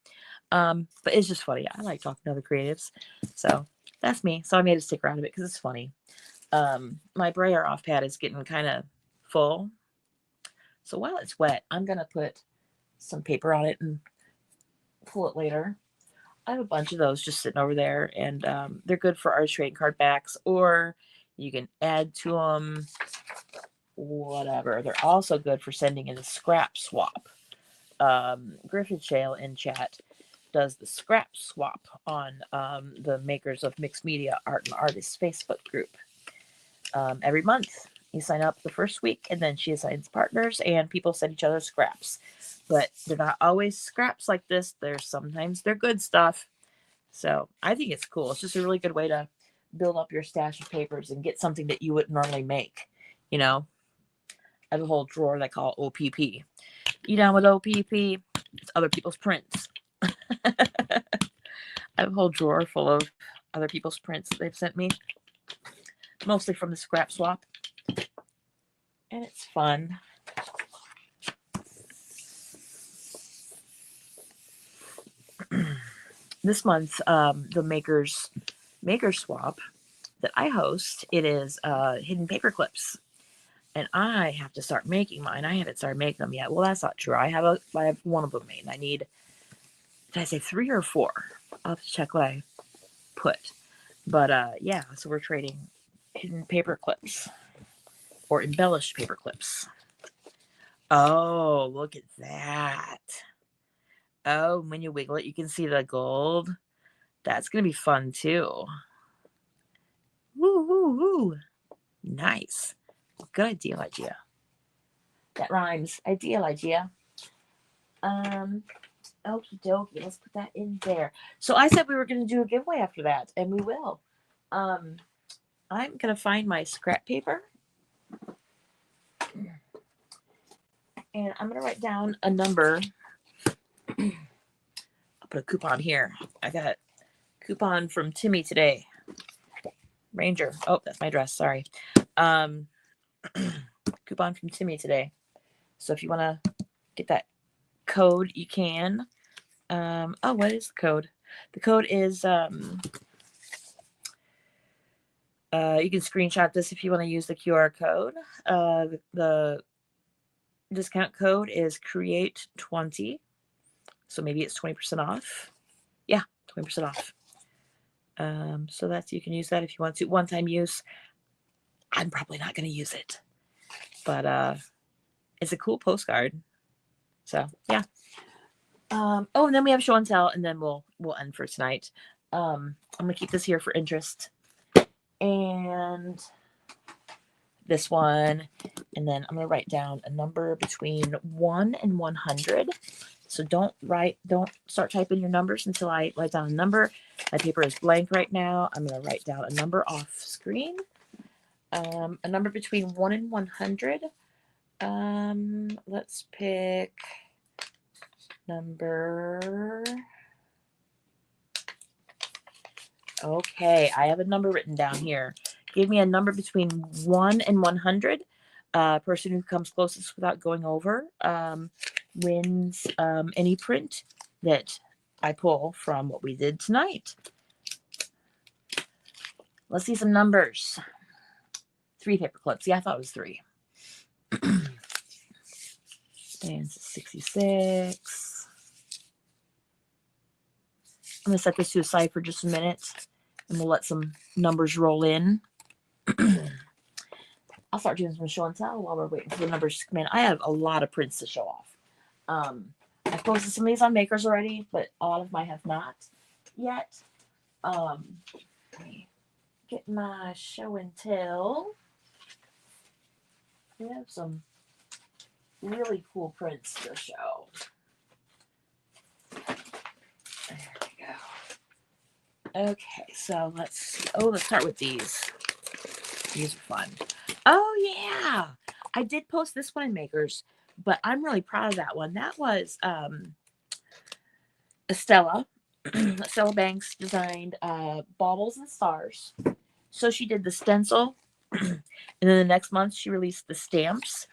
But it's just funny. I like talking to other creatives. So that's me. So I made a sticker out of it because it's funny. My brayer off pad is getting kind of full. So while it's wet, I'm going to put some paper on it and pull it later. I have a bunch of those just sitting over there, and they're good for artist trading card backs, or you can add to them, whatever. They're also good for sending in a scrap swap. Griffith Shale in chat does the scrap swap on the makers of Mixed Media Art and Artists Facebook group. Every month, you sign up the first week, and then she assigns partners, and people send each other scraps. But they're not always scraps like this. Sometimes they're good stuff. So I think it's cool. It's just a really good way to build up your stash of papers and get something that you wouldn't normally make. You know, I have a whole drawer that I call OPP. You down with OPP? It's other people's prints. I have a whole drawer full of other people's prints that they've sent me, mostly from the scrap swap. And it's fun. This month, the Maker Swap that I host, it is hidden paper clips. And I have to start making mine. I haven't started making them yet. Well, that's not true. I have one of them made. I need, did I say 3 or 4? I'll have to check what I put. But yeah, so we're trading hidden paper clips or embellished paper clips. Oh, look at that. Oh, when you wiggle it, you can see the gold. That's going to be fun too. Woo, woo, woo. Nice. Good idea, Lygia. That rhymes. Idea, Lygia. Okie dokie. Let's put that in there. So I said we were going to do a giveaway after that, and we will. I'm going to find my scrap paper. And I'm going to write down a number. I'll put a coupon here. I got a coupon from Timmy today. Ranger. Oh, that's my dress. Sorry. Coupon from Timmy today. So if you want to get that code, you can. What is the code? The code is you can screenshot this if you want to use the QR code. The discount code is create20. So maybe it's 20% off. Yeah, 20% off. So that's, you can use that if you want to. One-time use. I'm probably not going to use it, but it's a cool postcard. So yeah. And then we have show and tell, and then we'll end for tonight. I'm gonna keep this here for interest, and this one, and then I'm gonna write down a number between 1 and 100. So don't start typing your numbers until I write down a number. My paper is blank right now. I'm gonna write down a number off screen. A number between 1 and 100. Let's pick number. Okay, I have a number written down here. Give me a number between 1 and 100. Person who comes closest without going over wins any print that I pull from what we did tonight. Let's see some numbers. 3 paper clips. Yeah, I thought it was 3. And 66. I'm going to set this to the side for just a minute, and we'll let some numbers roll in. I'll start doing some show and tell while we're waiting for the numbers to come in. I have a lot of prints to show off. I've posted some of these on Makers already, but a lot of them I have not yet. Let me get my show and tell. We have some really cool prints to show. There we go. Okay, so let's see. Oh, let's start with these. These are fun. Oh, yeah. I did post this one in Makers, but I'm really proud of that one. That was Estella. Estella Banks designed baubles and stars. So she did the stencil, and then the next month she released the stamps,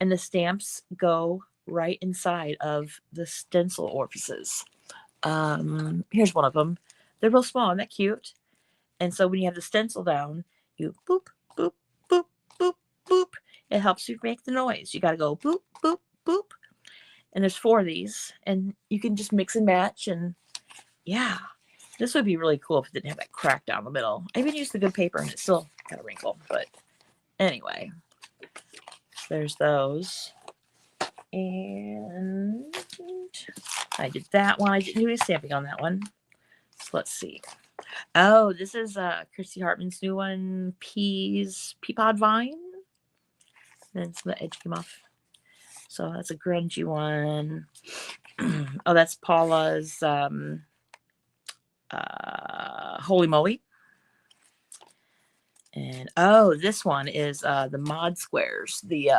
and the stamps go right inside of the stencil orifices. Here's one of them. They're real small. Isn't that cute? And so when you have the stencil down, you boop, boop, boop, boop, boop. It helps you make the noise. You got to go boop, boop, boop. And there's 4 of these, and you can just mix and match. And yeah, this would be really cool if it didn't have that crack down the middle. I even used the good paper, and it still got a wrinkle. But anyway, there's those. And I did that one. I didn't do any stamping on that one. So let's see. Oh, this is Christy Hartman's new one, Pea Pod Vine. And some of the edge came off. So that's a grungy one. Oh, that's Paula's Holy Moly. And oh, this one is the Mod Squares, the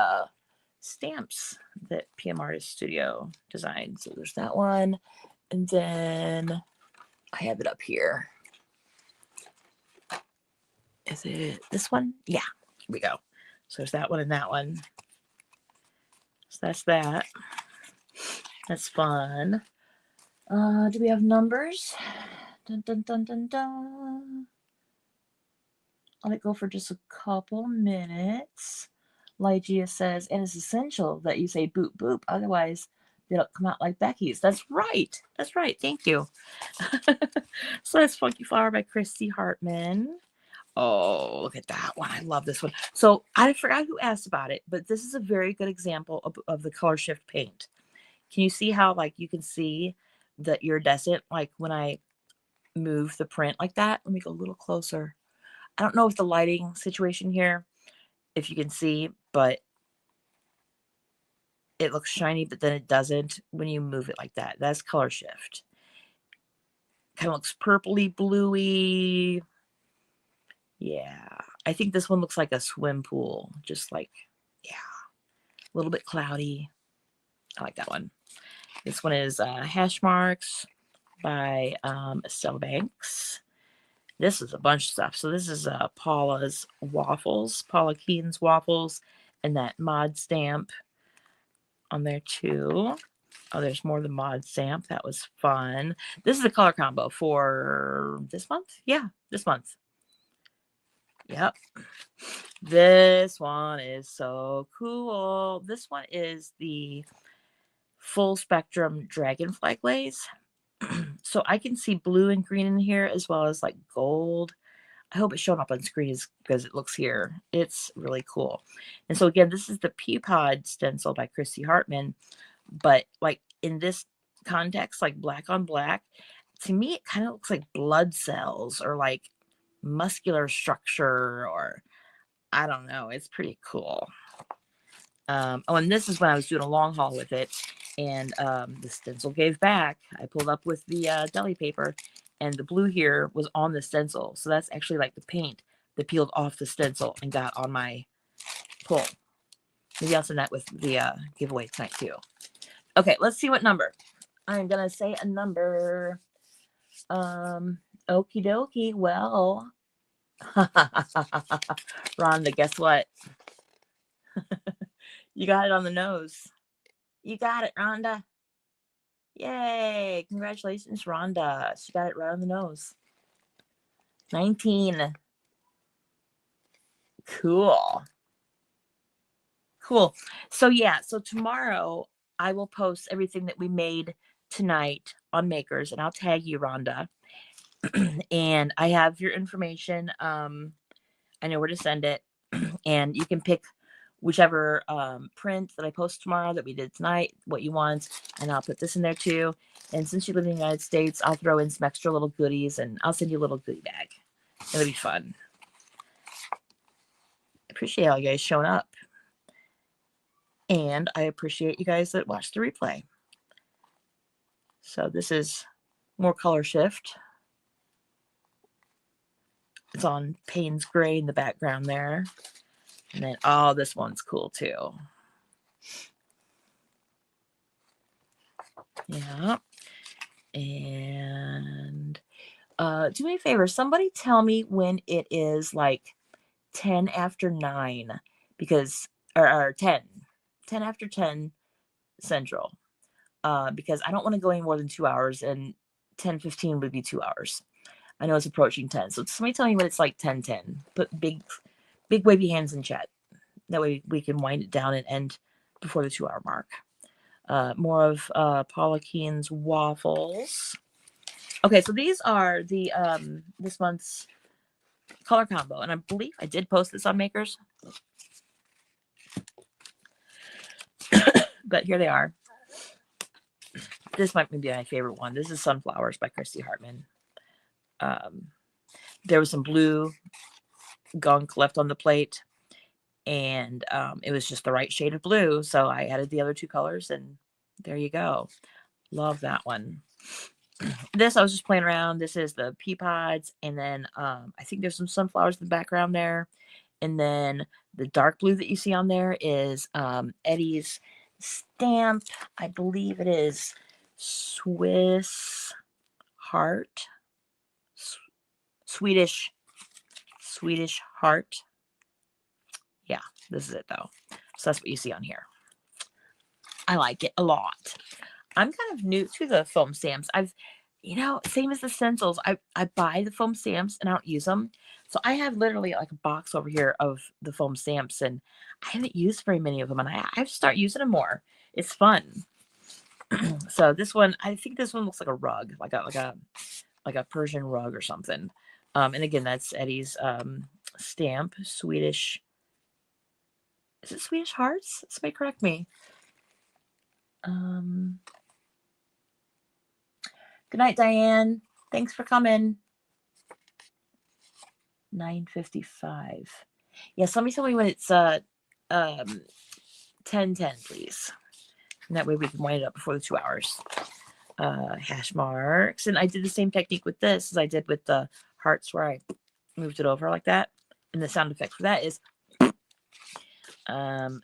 stamps that PM Artist Studio designed. So there's that one. And then I have it up here. Is it this one? Yeah, here we go. So there's that one and that one. So that's that. That's fun. Do we have numbers? Dun, dun, dun, dun, dun. I'll let it go for just a couple minutes. Lygia says, and it's essential that you say boop boop, otherwise they don't come out like Becky's. That's right. That's right. Thank you. So that's Funky Flower by Christy Hartman. Oh, look at that one. I love this one. So I forgot who asked about it, but this is a very good example of the color shift paint. Can you see how, like, you can see the iridescent, like when I move the print like that? Let me go a little closer. I don't know if the lighting situation here, if you can see, but it looks shiny, but then it doesn't when you move it like that. That's color shift. Kind of looks purpley, bluey. Yeah. I think this one looks like a swim pool. Just like, yeah, a little bit cloudy. I like that one. This one is Hash Marks by Estelle Banks. This is a bunch of stuff. So this is Paula's Waffles, Paula Keen's Waffles, and that mod stamp on there too. Oh, there's more of the mod stamp. That was fun. This is a color combo for this month. Yeah, this month. Yep. This one is so cool. This one is the full spectrum dragonfly glaze. So I can see blue and green in here as well as like gold. I hope it's showing up on screen because it looks here. It's really cool. And so again, this is the Peapod stencil by Christy Hartman. But like in this context, like black on black, to me, it kind of looks like blood cells or like muscular structure, or I don't know. It's pretty cool. Oh, and this is when I was doing a long haul with it, and the stencil gave back. I pulled up with the deli paper, and the blue here was on the stencil. So that's actually like the paint that peeled off the stencil and got on my pull. Maybe I'll send that with the giveaway tonight too. Okay, let's see what number. I'm gonna say a number. Okie dokie. Well, Rhonda, guess what? You got it on the nose. You got it, Rhonda. Yay. Congratulations, Rhonda. She got it right on the nose. 19. Cool. Cool. So yeah, so tomorrow I will post everything that we made tonight on Makers, and I'll tag you, Rhonda. And I have your information. I know where to send it. And you can pick whichever print that I post tomorrow that we did tonight, what you want, and I'll put this in there too. And since you live in the United States, I'll throw in some extra little goodies, and I'll send you a little goodie bag. It'll be fun. I appreciate all you guys showing up. And I appreciate you guys that watched the replay. So this is more color shift. It's on Payne's Gray in the background there. And then, oh, this one's cool too. Yeah. And do me a favor. Somebody tell me when it is like 10 after 9. Because, or 10 after 10 Central. Because I don't want to go any more than 2 hours, and 10:15 would be 2 hours. I know it's approaching 10. So somebody tell me when it's like 10:10. Put big wavy hands in chat. That way we can wind it down and end before the 2 hour mark. More of Paula Keen's Waffles. Okay, so these are the this month's color combo, and I believe I did post this on Makers. But here they are. This might be my favorite one. This is Sunflowers by Christy Hartman. There was some blue gunk left on the plate, and it was just the right shade of blue, so I added the other two colors, and there you go. Love that one. This, I was just playing around. This is the pea pods, and then I think there's some sunflowers in the background there, and then the dark blue that you see on there is Eddie's stamp. I believe it is Swiss Heart, Swedish Heart. Yeah, this is it though. So that's what you see on here. I like it a lot. I'm kind of new to the foam stamps. I've, same as the stencils. I buy the foam stamps and I don't use them. So I have literally like a box over here of the foam stamps, and I haven't used very many of them, and I have to start using them more. It's fun. So this one, I think this one looks like a rug, like a Persian rug or something. And again, that's Eddie's stamp, Swedish. Is it Swedish Hearts? Somebody correct me. Good night, Diane. Thanks for coming. 9:55. Yes, let me tell me when it's 10:10, please. And that way we can wind it up before the 2 hours. Hash marks. And I did the same technique with this as I did with the hearts, where I moved it over like that. And the sound effect for that is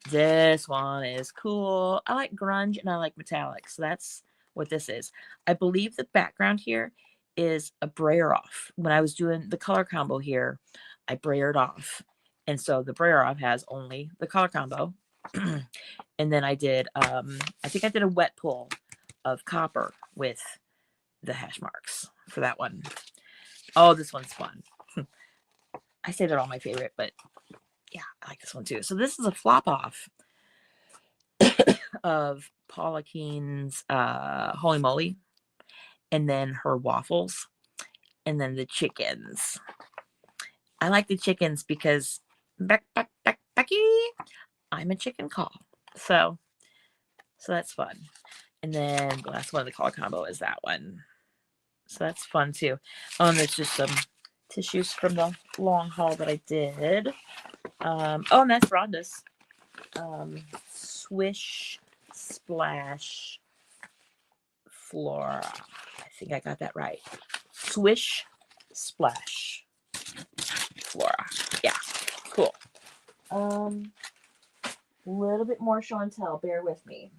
this one is cool. I like grunge and I like metallic. So that's what this is. I believe the background here is a brayer off. When I was doing the color combo here, I brayered off. And so the brayer off has only the color combo. And then I did, I think I did a wet pull of copper with the hash marks for that one. Oh, this one's fun. I say they're all my favorite, but yeah, I like this one too. So this is a flop off of Paula Keen's Holy Moly, and then her waffles, and then the chickens. I like the chickens because Becky, I'm a chicken call. So that's fun. And then the last one of the color combo is that one. So that's fun too. Oh, and there's just some tissues from the long haul that I did. Oh, and that's Rhonda's Swish Splash Flora. I think I got that right. Swish Splash Flora. Yeah, cool. A little bit more show and tell. Bear with me.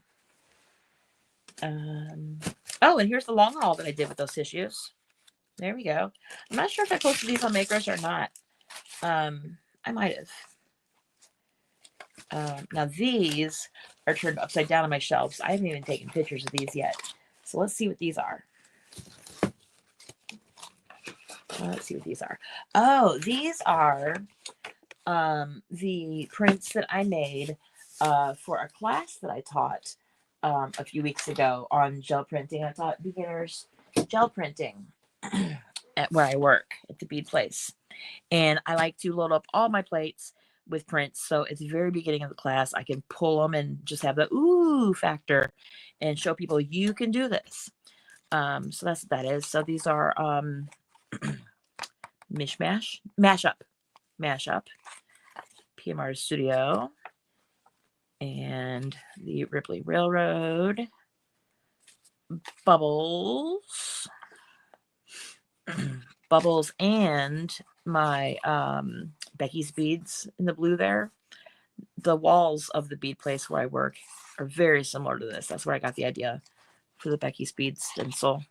Oh, and here's the long haul that I did with those tissues. There we go. I'm not sure if I posted these on Makers or not. I might have. Now these are turned upside down on my shelves. I haven't even taken pictures of these yet. So let's see what these are. Let's see what these are. Oh, these are the prints that I made for a class that I taught a few weeks ago on gel printing. I taught beginners gel printing at where I work at the bead place. And I like to load up all my plates with prints. So at the very beginning of the class, I can pull them and just have the ooh factor and show people you can do this. So that's what that is. So these are mashup, PMR Studio, and the Ripley Railroad, Bubbles, Bubbles, and my Becky's beads in the blue there. The walls of the bead place where I work are very similar to this. That's where I got the idea for the Becky's beads stencil.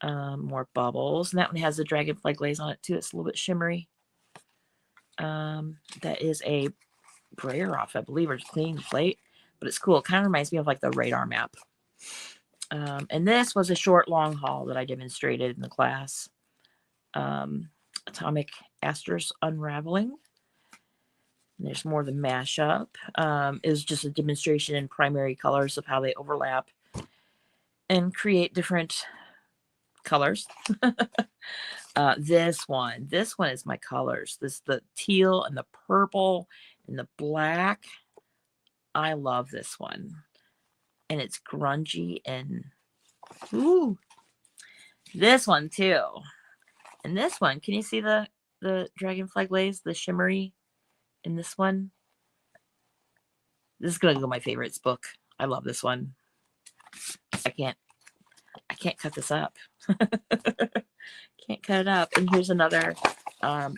More bubbles, and that one has the dragonfly glaze on it too. It's a little bit shimmery. That is a brayer off, I believe, or cleaning the plate, but it's cool. It kind of reminds me of like the radar map. And this was a short long haul that I demonstrated in the class. Atomic Asters Unraveling. And there's more of the mashup. It was just a demonstration in primary colors of how they overlap and create different colors. This one is my colors. The teal and the purple and the black. I love this one. And it's grungy and ooh. This one too. And this one, can you see the dragonfly glaze, the shimmery in this one? This is gonna go my favorites book. I love this one. I can't cut this up. Can't cut it up. And here's another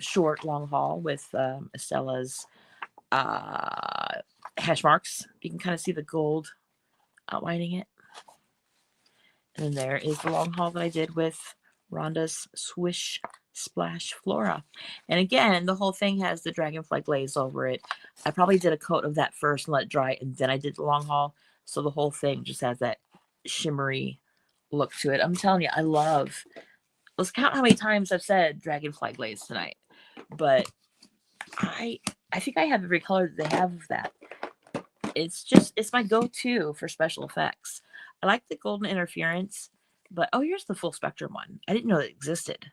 short long haul with Estella's hash marks. You can kind of see the gold outlining it. And then there is the long haul that I did with Rhonda's Swish Splash Flora. And again, the whole thing has the dragonfly glaze over it. I probably did a coat of that first and let it dry, and then I did the long haul. So the whole thing just has that shimmery look to it. I'm telling you, I love. Let's count how many times I've said dragonfly glaze tonight. But I think I have every color that they have of that. It's my go-to for special effects. I like the golden interference, but oh, here's the full spectrum one. I didn't know it existed.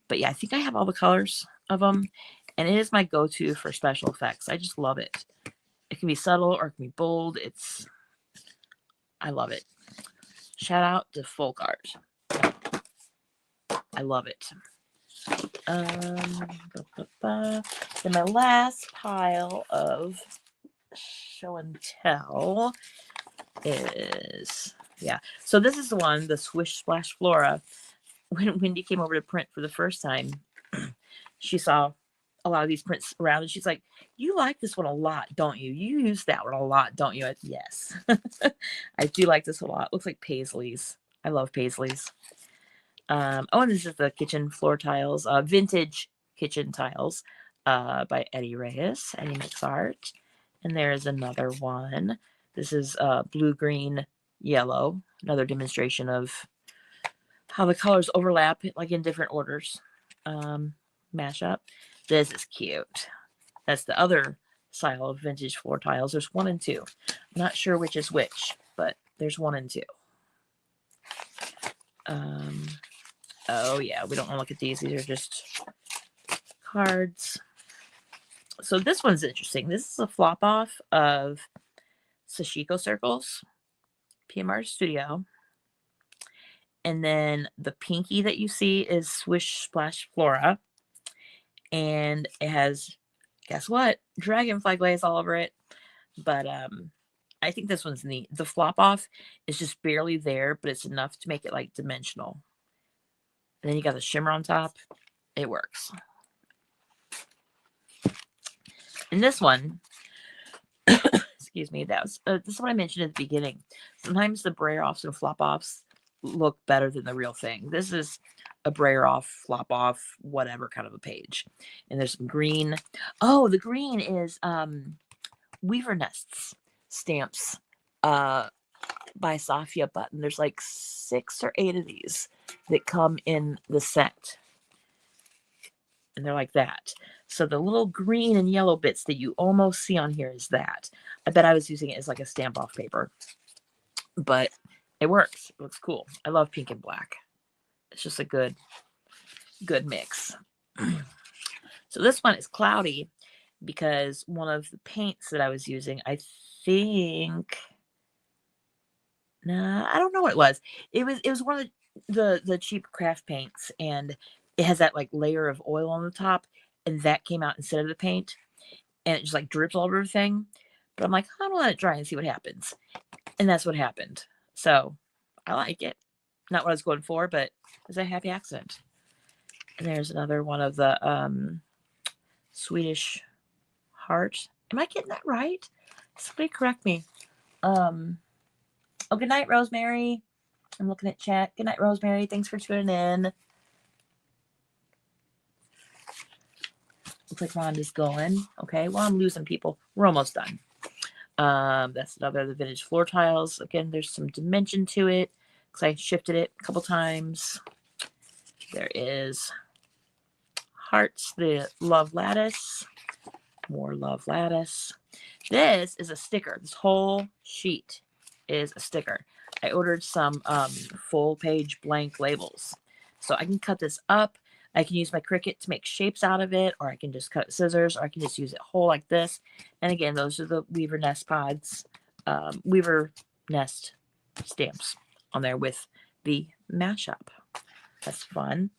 But yeah, I think I have all the colors of them, and it is my go-to for special effects. I just love it. It can be subtle or it can be bold. I love it. Shout out to Folk Art. I love it. Then my last pile of show and tell is, yeah. So this is the one, the Swish Splash Flora. When Wendy came over to print for the first time, she saw a lot of these prints around and she's like, you like this one a lot, don't you? You use that one a lot, don't you? Yes. I do like this one a lot. It looks like Paisleys. I love Paisleys. Oh, and this is the kitchen floor tiles, vintage kitchen tiles by Eddie Reyes. Eddie makes art. And there's another one. This is blue, green, yellow. Another demonstration of how the colors overlap, like in different orders. Mashup. This is cute. That's the other style of vintage floor tiles. There's 1 and 2. I'm not sure which is which, but there's 1 and 2. Oh yeah, we don't want to look at these. These are just cards. So this one's interesting. This is a flop off of Sashiko Circles, PMR Studio. And then the pinky that you see is Swish Splash Flora. And it has, guess what? Dragonfly glaze all over it. But I think this one's neat. The flop off is just barely there, but it's enough to make it like dimensional. And then you got the shimmer on top. It works. And this one, excuse me, that was this is what I mentioned at the beginning. Sometimes the brayer offs and flop offs look better than the real thing. This is a brayer off, flop off, whatever kind of a page. And there's some green. Oh, the green is Weaver Nests stamps by Safia Button. There's like 6 or 8 of these that come in the set. And they're like that. So the little green and yellow bits that you almost see on here is that. I bet I was using it as like a stamp off paper. But it works. It looks cool. I love pink and black. It's just a good mix. So this one is cloudy because one of the paints that I was using, I think, I don't know what it was. It was one of the cheap craft paints, and it has that like layer of oil on the top, and that came out instead of the paint, and it just like drips all over everything. But I'm like, I'm gonna let it dry and see what happens. And that's what happened. So I like it. Not what I was going for, but it was a happy accident. And there's another one of the Swedish heart. Am I getting that right? Somebody correct me. Oh, good night, Rosemary. I'm looking at chat. Good night, Rosemary. Thanks for tuning in. Looks like Rhonda's going. Okay, well, I'm losing people. We're almost done. That's another of the vintage floor tiles. Again, there's some dimension to it because I shifted it a couple times. There is hearts, the love lattice. More love lattice. This is a sticker. This whole sheet is a sticker. I ordered some full page blank labels. So I can cut this up. I can use my Cricut to make shapes out of it, or I can just cut scissors, or I can just use it whole like this. And again, those are the Weaver Nest pods, Weaver Nest stamps on there with the mashup. That's fun.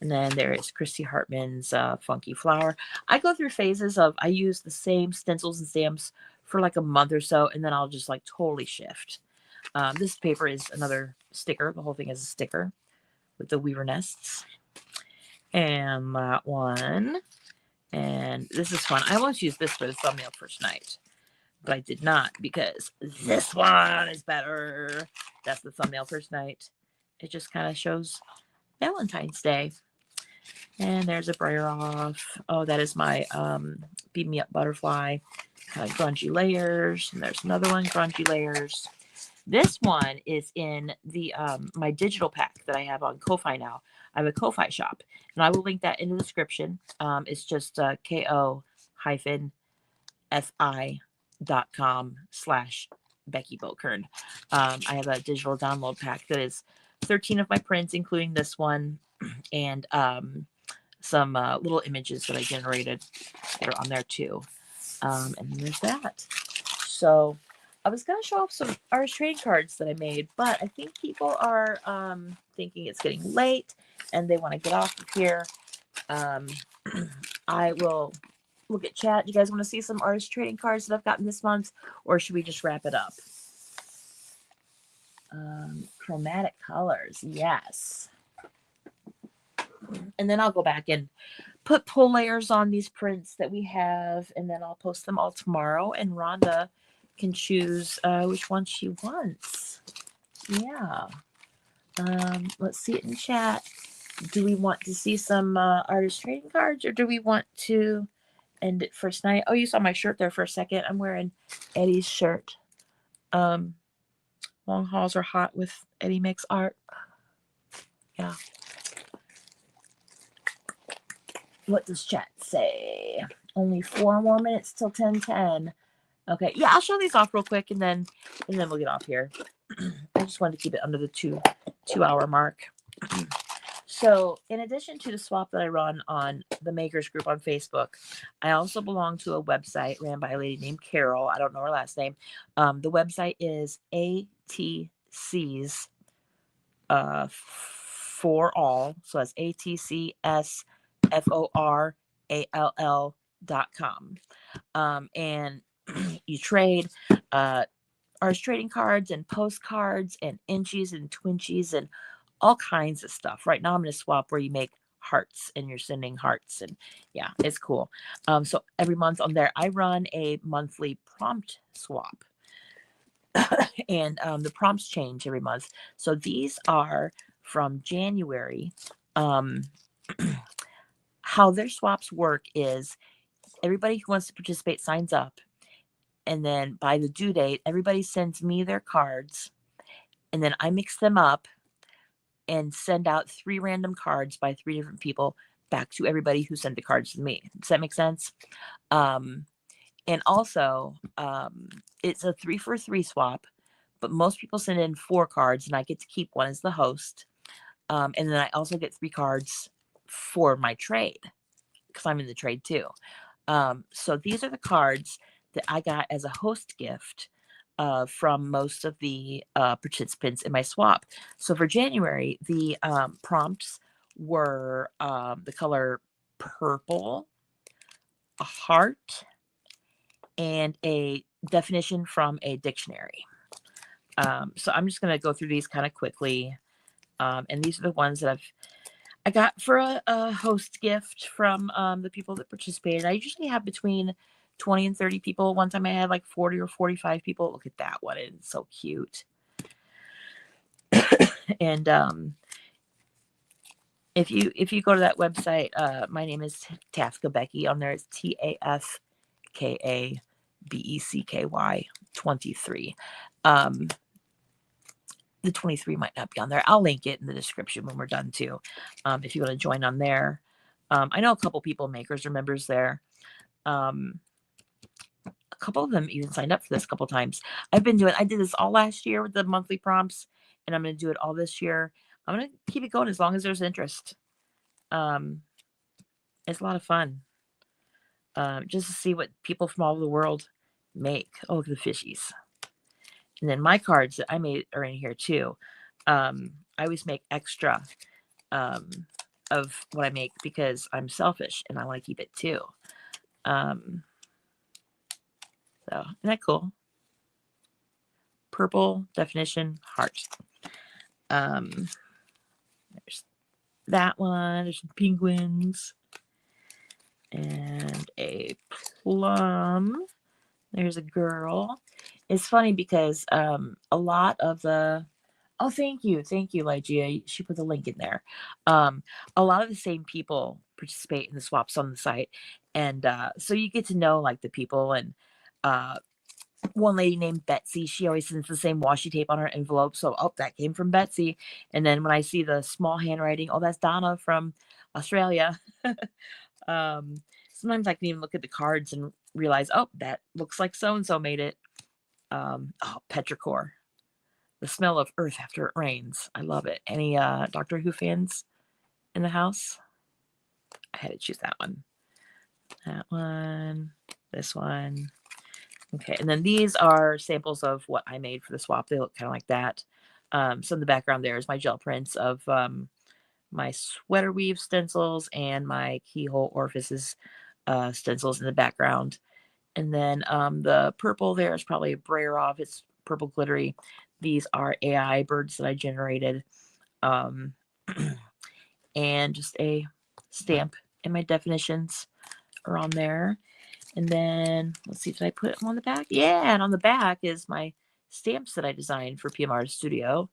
And then there is Christy Hartman's Funky Flower. I go through phases of I use the same stencils and stamps for like a month or so, and then I'll just like totally shift. This paper is another sticker. The whole thing is a sticker with the Weaver Nests. And that one. And this is fun. I almost used this for the thumbnail first night, but I did not because this one is better. That's the thumbnail first night. It just kind of shows Valentine's Day. And there's a brayer off. Oh, that is my Beat Me Up Butterfly. Kind of grungy layers. And there's another one, grungy layers. This one is in the my digital pack that I have on Ko-Fi now. I have a Ko-Fi shop, and I will link that in the description. It's just ko-fi.com/Becky Bokern. I have a digital download pack that is 13 of my prints, including this one, and some little images that I generated that are on there too. And there's that. So I was going to show off some artist trading cards that I made, but I think people are thinking it's getting late and they want to get off of here. I will look at chat. Do you guys want to see some artist trading cards that I've gotten this month, or should we just wrap it up? Chromatic colors, yes. And then I'll go back and put pull layers on these prints that we have, and then I'll post them all tomorrow, and Rhonda can choose which one she wants. Yeah. Let's see it in chat. Do we want to see some artist trading cards, or do we want to end it first night? Oh, you saw my shirt there for a second. I'm wearing Eddie's shirt. Long hauls are hot with Eddie Makes Art. Yeah. What does chat say? Only 4 more minutes till 10:10. Okay, yeah, I'll show these off real quick, and then we'll get off here. I just wanted to keep it under the 2-hour mark. So, in addition to the swap that I run on the Makers group on Facebook, I also belong to a website ran by a lady named Carol. I don't know her last name. The website is ATCs for all. So that's ATCSFORALL.com. And you trade artist trading cards and postcards and inchies and twinchies and all kinds of stuff. Right now I'm in a swap where you make hearts and you're sending hearts, and yeah, it's cool. So every month on there I run a monthly prompt swap. And the prompts change every month. So these are from January. How their swaps work is everybody who wants to participate signs up, and then by the due date everybody sends me their cards, and then I mix them up and send out 3 random cards by 3 different people back to everybody who sent the cards to me. Does that make sense? And also it's a 3-for-3 swap, but most people send in 4 cards and I get to keep one as the host. And then I also get 3 cards for my trade because I'm in the trade too. So these are the cards that I got as a host gift from most of the participants in my swap. So for January, the prompts were the color purple, a heart, and a definition from a dictionary. So I'm just going to go through these kind of quickly. And these are the ones that I got for a host gift from the people that participated. I usually have between 20 and 30 people. One time I had like 40 or 45 people. Look at that one. It's so cute. And if you go to that website, my name is Tafka Becky. On there it's TAFKABECKY 23. The 23 might not be on there. I'll link it in the description when we're done too. If you want to join on there. I know a couple people, makers or members there. A couple of them even signed up for this a couple times. I did this all last year with the monthly prompts, and I'm going to do it all this year. I'm going to keep it going as long as there's interest. It's a lot of fun. Just to see what people from all over the world make. Oh, look at the fishies. And then my cards that I made are in here too. I always make extra of what I make because I'm selfish and I want to keep it too. So isn't that cool? Purple definition heart. There's that one. There's some penguins and a plum. There's a girl. It's funny because a lot of the thank you, Lygia. She put the link in there. A lot of the same people participate in the swaps on the site, and so you get to know like the people. And one lady named Betsy, she always sends the same washi tape on her envelope. So that came from Betsy. And then when I see the small handwriting, that's Donna from Australia. Sometimes I can even look at the cards and realize, that looks like so-and-so made it. Petrichor. The smell of earth after it rains. I love it. Any Doctor Who fans? in the house. I had to choose that one. That one, this one. Okay, and then these are samples of what I made for the swap. They look kind of like that. So in the background there is my gel prints of my sweater weave stencils and my keyhole orifices stencils in the background. And then the purple there is probably a Brayerov. It's purple glittery. These are AI birds that I generated. And just a stamp, and my definitions are on there. And then let's see, did I put them on the back? Yeah, and on the back is my stamps that I designed for PM Artist Studio,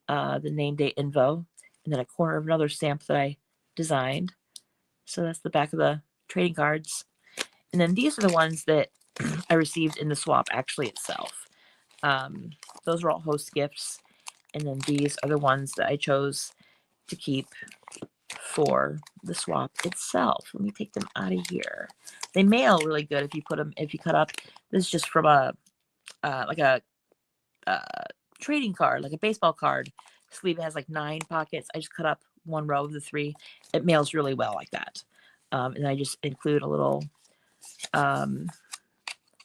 the name date info, and then a corner of another stamp that I designed. So that's the back of the trading cards. And then these are the ones that I received in the swap actually itself. Those are all host gifts. And then these are the ones that I chose to keep for the swap itself. Let me take them out of here. They mail really good if you put them, if you cut up. This is just from a like a trading card, like a baseball card sleeve. It has like 9 pockets. I just cut up one row of the 3. It mails really well like that. And I just include a little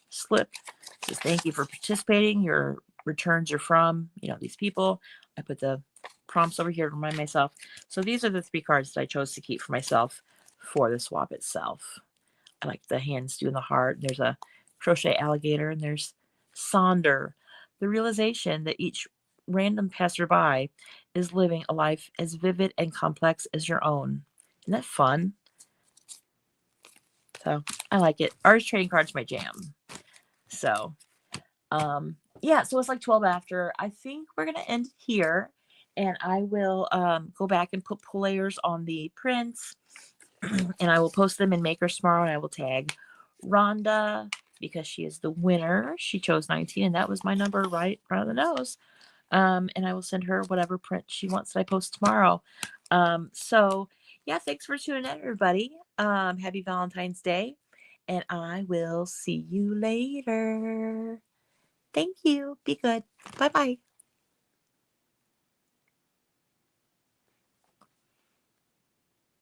slip. It says thank you for participating. Your returns are from, these people. I put the prompts over here to remind myself. So these are the 3 cards that I chose to keep for myself for the swap itself. I like the hands doing the heart. There's a crochet alligator, and there's Sonder. The realization that each random passerby is living a life as vivid and complex as your own. Isn't that fun? So I like it. Artist trading cards, my jam. So yeah, so it's like 12 after. I think we're gonna end here, and I will go back and put pull layers on the prints, and I will post them in Makers tomorrow, and I will tag Rhonda because she is the winner. She chose 19, and that was my number right in front of the nose. And I will send her whatever print she wants that I post tomorrow. So yeah, thanks for tuning in, everybody. Happy Valentine's Day, and I will see you later. Thank you. Be good. Bye-bye.